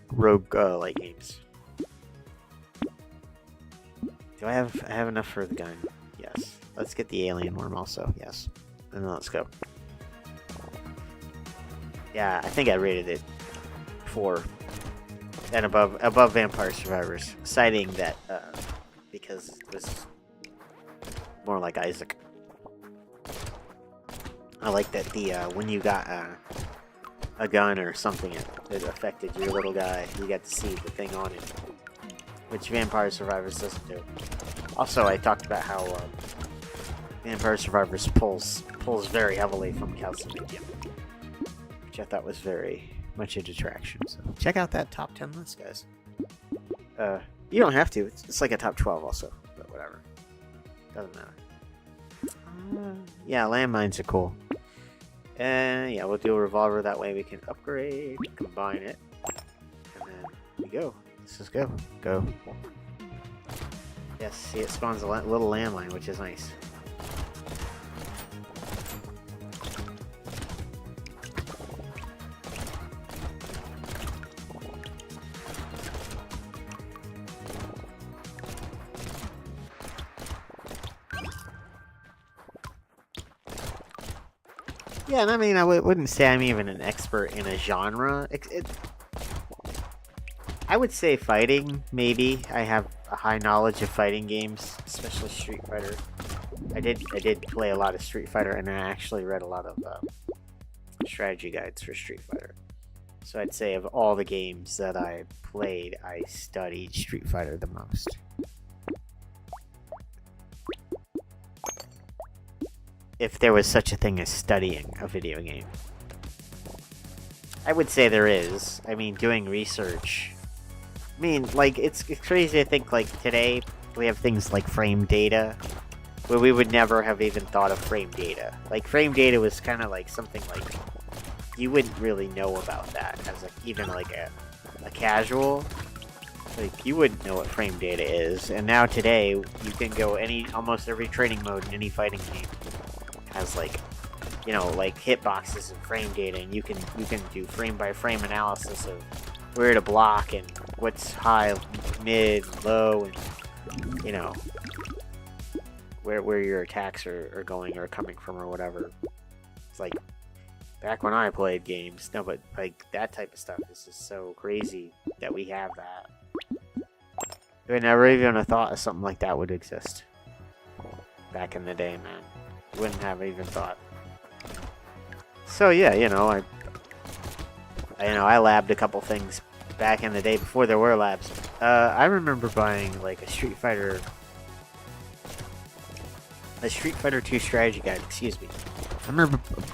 rogue light games. Do I have enough for the gun? Yes. Let's get the alien worm also. Yes. And then let's go. Yeah, I think I rated it 4. And above Vampire Survivors, citing that because it was more like Isaac. I like that the when you got a gun or something, it affected your little guy. You got to see the thing on it, which Vampire Survivors doesn't do. Also, I talked about how Vampire Survivors pulls very heavily from calcium, which I thought was very much a detraction. So check out that top 10 list, guys. You don't have to. It's like a top 12 also, but whatever. Doesn't matter. Yeah, landmines are cool. And yeah, we'll do a revolver. That way we can upgrade, combine it, and then we go. Let's just go. Go. Yes, see, it spawns a little landmine, which is nice. Yeah, and I mean, I wouldn't say I'm even an expert in a genre. I would say fighting, maybe. I have a high knowledge of fighting games, especially Street Fighter. I did play a lot of Street Fighter, and I actually read a lot of strategy guides for Street Fighter. So I'd say of all the games that I played, I studied Street Fighter the most. If there was such a thing as studying a video game. I would say there is. I mean, doing research. I mean, like, it's crazy to think, like, today we have things like frame data, where we would never have even thought of frame data. Like, frame data was kind of like something like, you wouldn't really know about that as even like a casual. Like, you wouldn't know what frame data is. And now today, you can go almost every training mode in any fighting game has, like, you know, like hitboxes and frame data, and you can do frame by frame analysis of where to block and what's high, mid, low, and, you know, where your attacks are going or coming from or whatever. It's like back when I played games. No, but like that type of stuff is just so crazy that we have that. I never even have thought of something like that would exist back in the day, man. Wouldn't have even thought. So yeah, you know, I labbed a couple things back in the day before there were labs. I remember buying like a Street Fighter 2 strategy guide. Excuse me.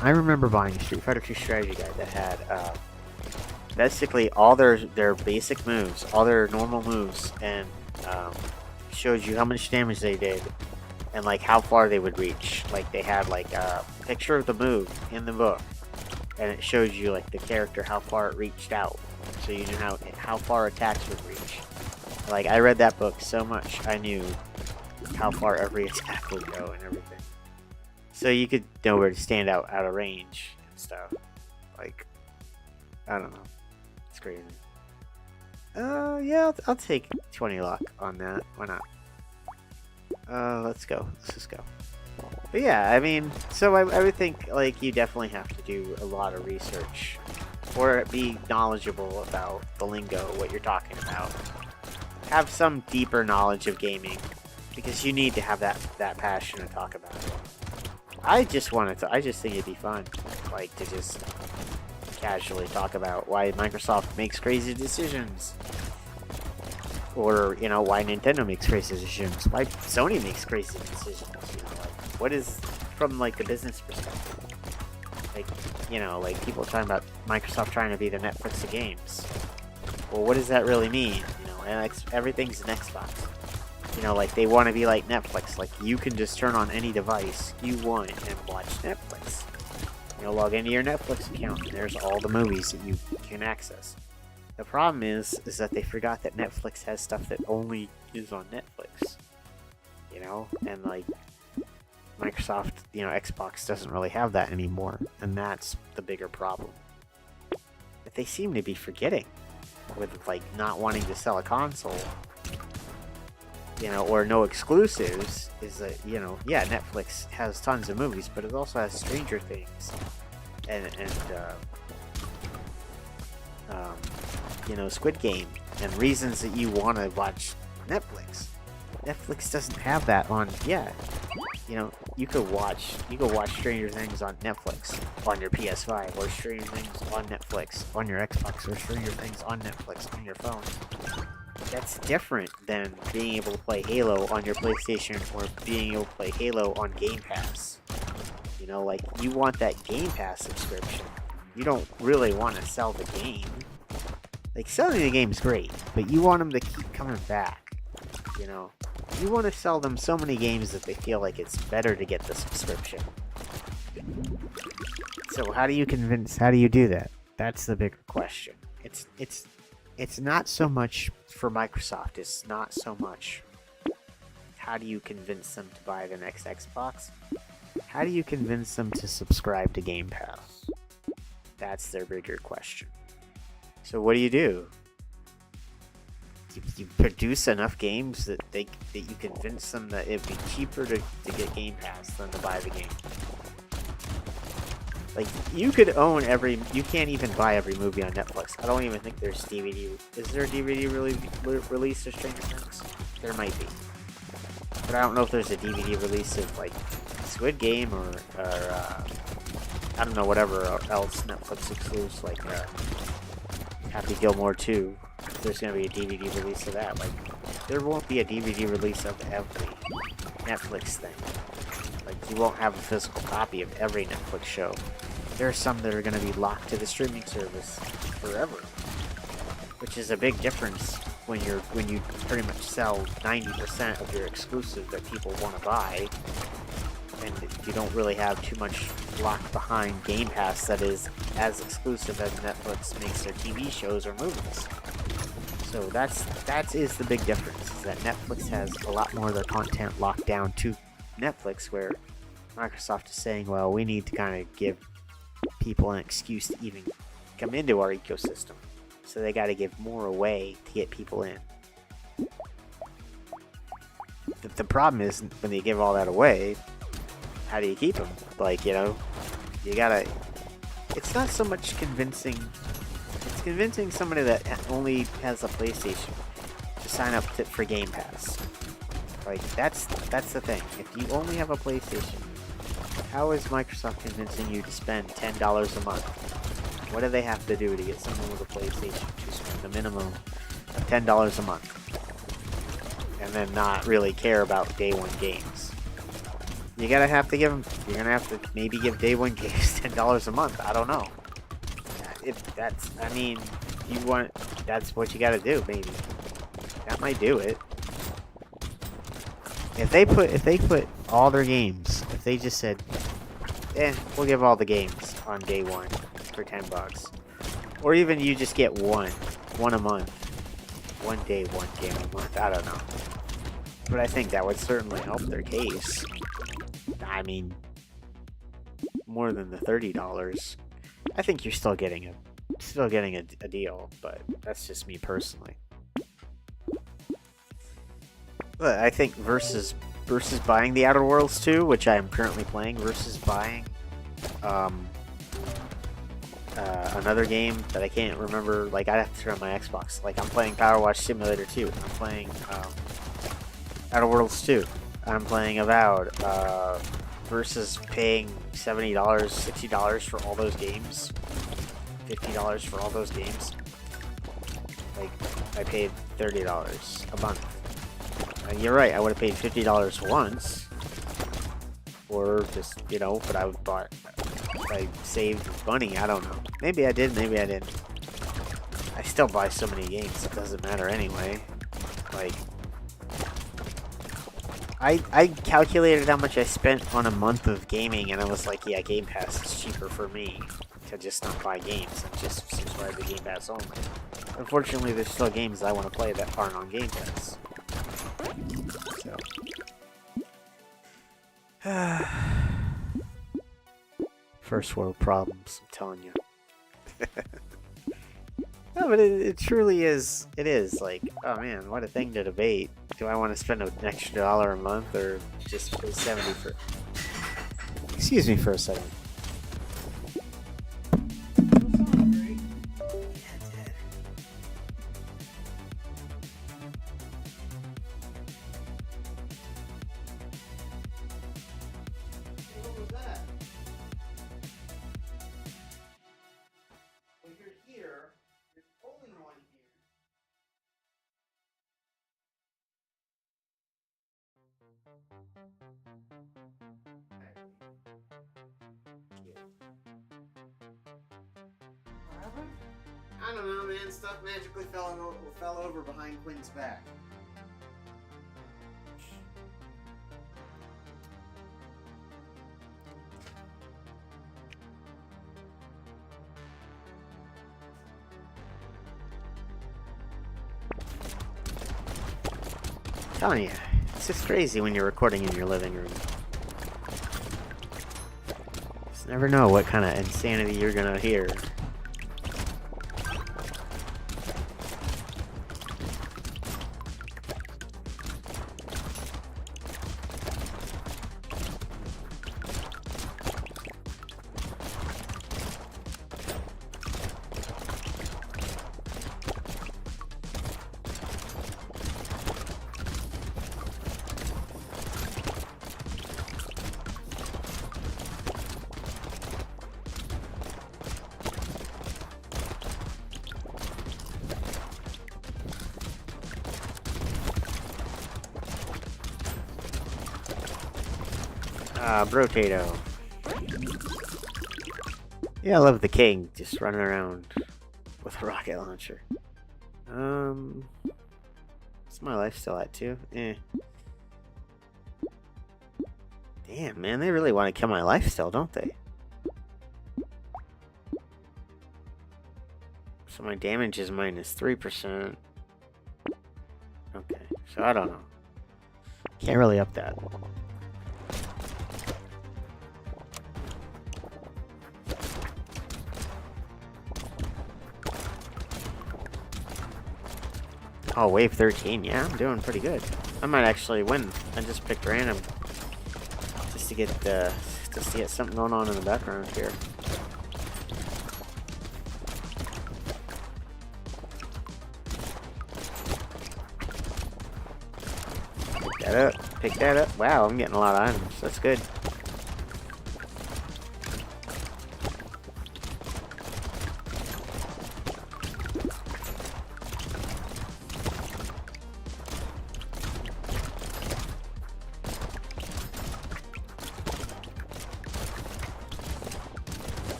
I remember buying a Street Fighter 2 strategy guide that had basically all their basic moves, all their normal moves, and showed you how much damage they did. And like how far they would reach. Like they had like a picture of the move in the book, and it shows you like the character how far it reached out, so you knew how far attacks would reach. Like I read that book so much, I knew how far every attack would go and everything. So you could know where to stand out of range and stuff. Like I don't know, it's crazy. Yeah, I'll take 20 luck on that. Why not? Let's go. Let's just go. But yeah, I mean, so I would think, like, you definitely have to do a lot of research or be knowledgeable about the lingo, what you're talking about. Have some deeper knowledge of gaming, because you need to have that passion to talk about it. I just think it'd be fun, like, to just casually talk about why Microsoft makes crazy decisions. Or, you know, why Nintendo makes crazy decisions, why Sony makes crazy decisions, you know, like, what is, from, like, the business perspective. Like, you know, like, people talking about Microsoft trying to be the Netflix of games. Well, what does that really mean? You know, and everything's an Xbox. You know, like, they want to be like Netflix. Like, you can just turn on any device you want and watch Netflix. You know, log into your Netflix account, and there's all the movies that you can access. The problem is that they forgot that Netflix has stuff that only is on Netflix. You know, and like, Microsoft, you know, Xbox doesn't really have that anymore, and that's the bigger problem. But they seem to be forgetting, with, like, not wanting to sell a console, you know, or no exclusives, is that, you know, yeah, Netflix has tons of movies, but it also has Stranger Things, and you know, Squid Game, and reasons that you want to watch Netflix. Netflix doesn't have that on, yeah. You know, you could watch Stranger Things on Netflix on your PS5, or Stranger Things on Netflix on your Xbox, or Stranger Things on Netflix on your phone. That's different than being able to play Halo on your PlayStation, or being able to play Halo on Game Pass. You know, like, you want that Game Pass subscription. You don't really want to sell the game. Like, selling the game's great, but you want them to keep coming back. You know, you want to sell them so many games that they feel like it's better to get the subscription. So how do you do that? That's the bigger question. It's not so much for Microsoft. It's not so much how do you convince them to buy the next Xbox? How do you convince them to subscribe to Game Pass? That's their bigger question. So what do? You produce enough games that you convince them that it'd be cheaper to get Game Pass than to buy the game. Like, you could own you can't even buy every movie on Netflix. I don't even think there's DVD. Is there a DVD release of Stranger Things? There might be. But I don't know if there's a DVD release of, like, Squid Game or I don't know, whatever else Netflix exclusive, like Happy Gilmore 2. If there's gonna be a DVD release of that. Like, there won't be a DVD release of every Netflix thing. Like, you won't have a physical copy of every Netflix show. There are some that are gonna be locked to the streaming service forever, which is a big difference when you pretty much sell 90% of your exclusive that people want to buy, and you don't really have too much locked behind Game Pass that is as exclusive as Netflix makes their TV shows or movies. So that is the big difference, is that Netflix has a lot more of their content locked down to Netflix, where Microsoft is saying, well, we need to kind of give people an excuse to even come into our ecosystem. So they got to give more away to get people in. The problem is, when they give all that away, how do you keep them? Like, you know, you gotta... It's not so much convincing... It's convincing somebody that only has a PlayStation to sign up for Game Pass. Like, that's the thing. If you only have a PlayStation, how is Microsoft convincing you to spend $10 a month? What do they have to do to get someone with a PlayStation to spend a minimum of $10 a month? And then not really care about day one games? You're gonna have to maybe give day one games $10 a month. I don't know. That's what you gotta do, maybe. That might do it. If they put all their games, if they just said, we'll give all the games on day one for $10, or even you just get one a month, one day, one game a month. I don't know, but I think that would certainly help their case. I mean, more than the $30. I think you're still getting a deal, but that's just me personally. But I think versus buying the Outer Worlds 2, which I am currently playing, versus buying another game that I can't remember. Like, I'd have to turn on my Xbox. Like, I'm playing Power Wash Simulator 2. I'm playing Outer Worlds 2. I'm playing Avowed. Versus paying $70, $60 for all those games. $50 for all those games. Like, I paid $30 a month. And you're right, I would have paid $50 once. Or just, you know, but I would buy. I saved money, I don't know. Maybe I did, maybe I didn't. I still buy so many games, it doesn't matter anyway. Like, I calculated how much I spent on a month of gaming, and I was like, yeah, Game Pass is cheaper for me to just not buy games and just subscribe to Game Pass only. Unfortunately, there's still games I want to play that aren't on Game Pass. So. First world problems, I'm telling you. No, but it truly is. It is like, oh man, what a thing to debate. Do I want to spend an extra $1 a month or just pay 70 for? Excuse me for a second. I don't know, man. Stuff magically fell over behind Quinn's back. I'm telling you, it's just crazy when you're recording in your living room. Just never know what kind of insanity you're gonna hear. Brotato. Yeah, I love the king just running around with a rocket launcher. What's my life still at too? Eh. Damn, man, they really want to kill my life still, don't they? So my damage is minus 3%. Okay, so I don't know. Can't really up that. Oh, wave 13. Yeah, I'm doing pretty good. I might actually win. I just picked random just to get something going on in the background here. Pick that up. Pick that up. Wow, I'm getting a lot of items. That's good.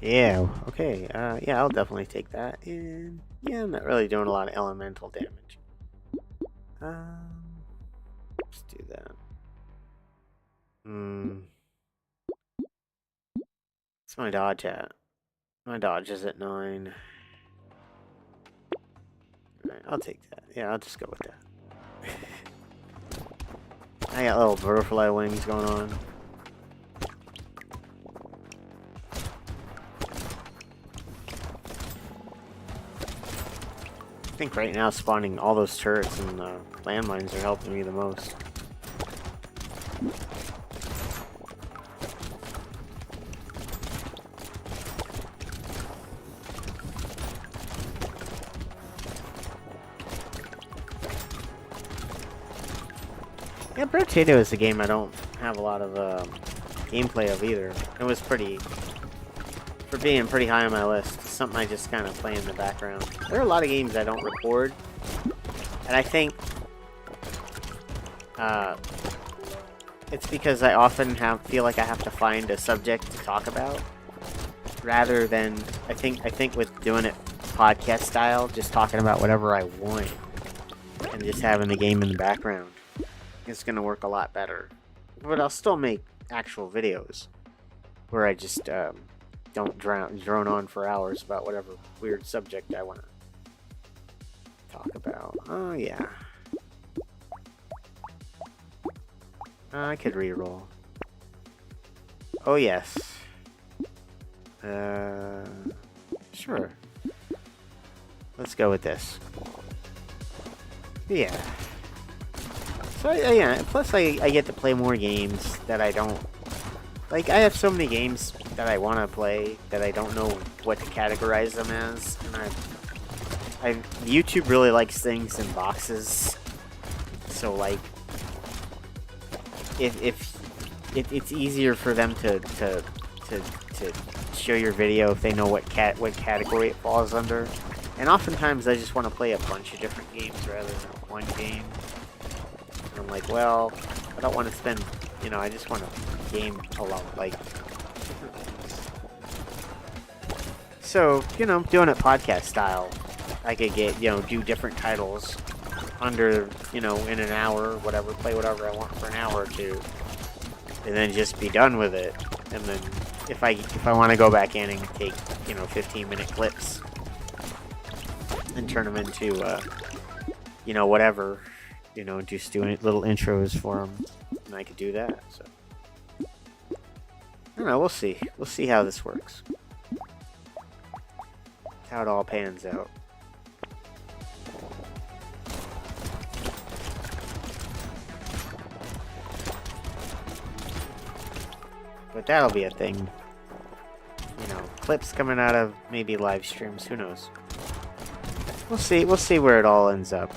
Yeah, okay, yeah, I'll definitely take that, and yeah, I'm not really doing a lot of elemental damage. Let's do that. What's my dodge at? My dodge is at 9. Alright, I'll take that. Yeah, I'll just go with that. I got little butterfly wings going on. think right now spawning all those turrets and landmines are helping me the most. Yeah, Potato is a game I don't have a lot of gameplay of either. It was pretty, for being pretty high on my list, it's something I just kind of play in the background. There are a lot of games I don't record, and I think it's because I often feel like I have to find a subject to talk about, rather than I think with doing it podcast style, just talking about whatever I want and just having the game in the background. It's gonna work a lot better, but I'll still make actual videos where I just don't drone on for hours about whatever weird subject I want to talk about. Oh yeah, I could reroll. Oh yes, sure. Let's go with this. Yeah. So yeah, plus I get to play more games that I don't... Like, I have so many games that I want to play that I don't know what to categorize them as. And YouTube really likes things in boxes. So, like, if it's easier for them to show your video if they know what category it falls under. And oftentimes I just want to play a bunch of different games rather than one game. I'm like, well, I don't want to spend, you know, I just want to game a lot, like. So, you know, doing it podcast style, I could get, you know, do different titles under, you know, in an hour, whatever, play whatever I want for an hour or two, and then just be done with it. And then if I want to go back in and take, you know, 15-minute clips and turn them into, you know, whatever. You know, just doing little intros for them, and I could do that. So, I don't know. We'll see. We'll see how this works. How it all pans out. But that'll be a thing. You know, clips coming out of maybe live streams. Who knows? We'll see. We'll see where it all ends up.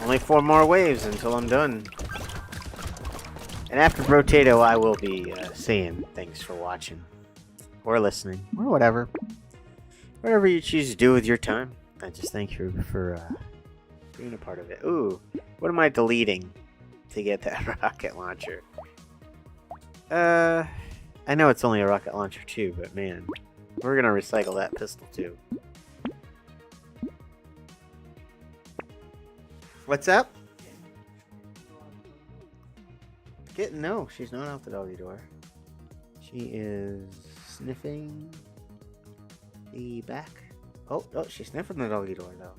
Only 4 more waves until I'm done. And after Brotato, I will be saying thanks for watching. Or listening. Or whatever. Whatever you choose to do with your time. I just thank you for being a part of it. Ooh, what am I deleting to get that rocket launcher? I know it's only a rocket launcher too, but man, we're gonna recycle that pistol too. What's up? Kitten, no, she's not out the doggy door. She is sniffing the back. Oh, she's sniffing the doggy door though.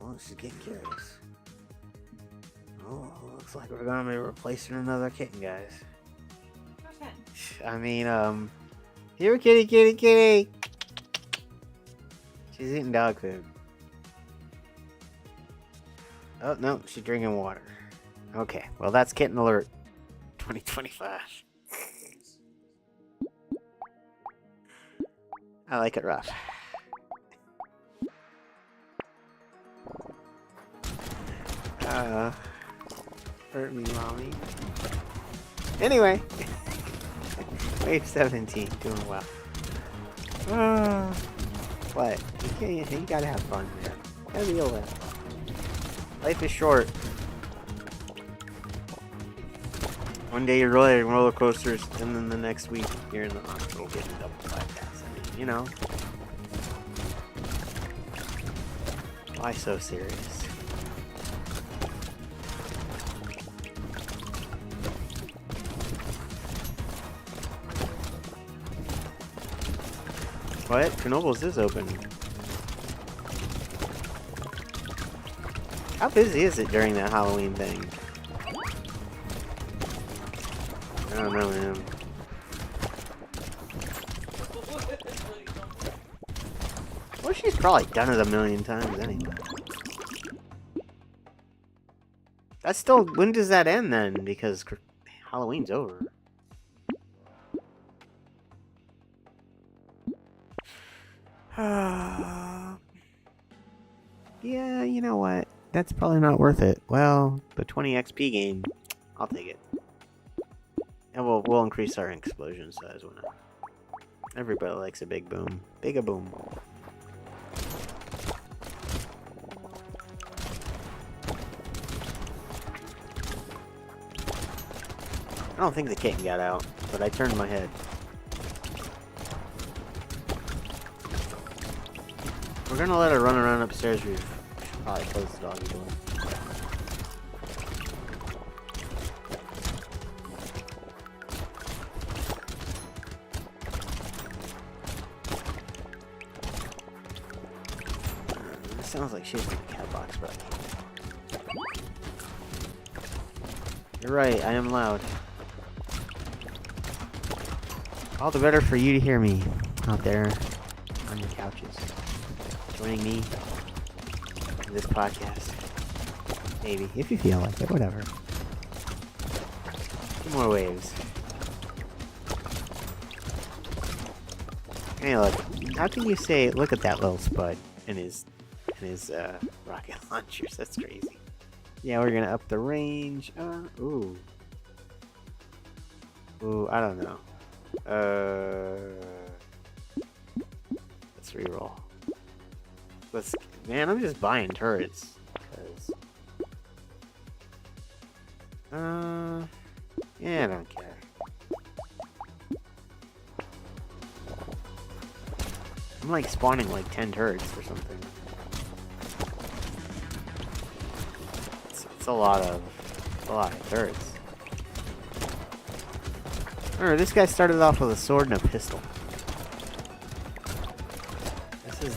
Oh, she's getting curious. Oh, looks like we're gonna be replacing another kitten, guys. I mean, here, kitty, kitty, kitty. She's eating dog food. Oh, no, she's drinking water. Okay, well, that's Kitten Alert 2025. I like it rough. Hurt me, mommy. Anyway. Wave 17, doing well. What? You gotta have fun, man. Gotta be able to. Life is short. One day you're riding roller coasters, and then the next week you're in the hospital getting double bypass. I mean, you know. Why so serious? What? Chernobyl is open. How busy is it during that Halloween thing? I don't know, man. Well, she's probably done it a million times anyway. That's still... When does that end then? Because Halloween's over. Yeah, you know what? That's probably not worth it. Well, the 20 XP game, I'll take it. And we'll increase our explosion size when everybody likes a big boom. Big-a boom. I don't think the kitten got out, but I turned my head. We're gonna let her run around upstairs. We should probably close the doggy door. It sounds like she's in the cat box, but you're right, I am loud. All the better for you to hear me out there on your couches, joining me in this podcast. Maybe, if you feel like it, whatever. 2 more waves. Hey, look, how can you say, look at that little spud in his rocket launchers? That's crazy. Yeah, we're gonna up the range. Ooh, I don't know. Let's reroll. Man, I'm just buying turrets. Because... yeah, I don't care. I'm like spawning like 10 turrets or something. It's a lot of turrets. Remember, this guy started off with a sword and a pistol.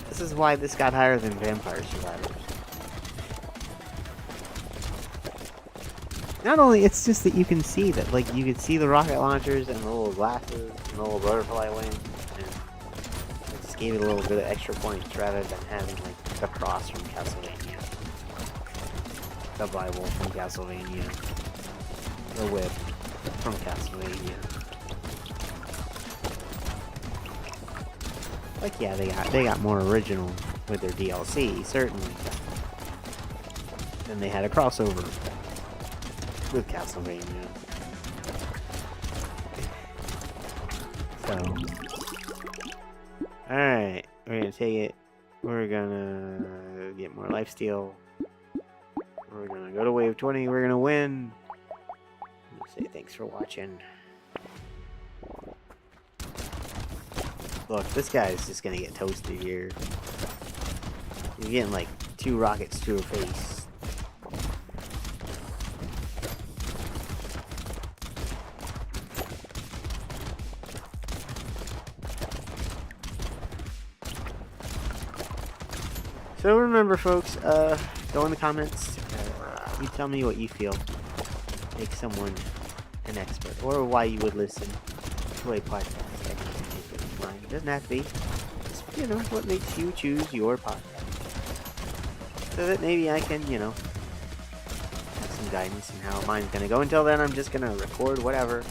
This is why this got higher than Vampire Survivors. Not only, it's just that you can see that, like, you can see the rocket launchers and the little glasses and the little butterfly wings, and it just gave it a little bit of extra points rather than having, like, the cross from Castlevania, the Bible from Castlevania, the whip from Castlevania. Like, yeah, they got more original with their DLC, certainly. Then they had a crossover with Castlevania. So, alright, we're gonna take it. We're gonna get more lifesteal. We're gonna go to wave 20. We're gonna win. Say thanks for watching. Look, this guy is just gonna get toasted here. He's getting like 2 rockets to her face. So remember, folks, go in the comments. You tell me what you feel. Make someone an expert, or why you would listen to a podcast. It doesn't have to be. Just, you know, what makes you choose your podcast. So that maybe I can, you know, have some guidance in how mine's gonna go. Until then, I'm just gonna record whatever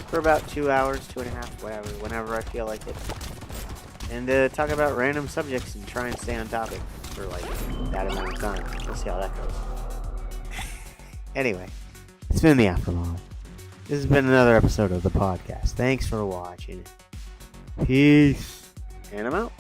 for about 2 hours, 2.5, whatever, whenever I feel like it. And talk about random subjects and try and stay on topic for like that amount of time. We'll see how that goes. Anyway, it's been the Afro Mauler. This has been another episode of the podcast. Thanks for watching. Peace. And I'm out.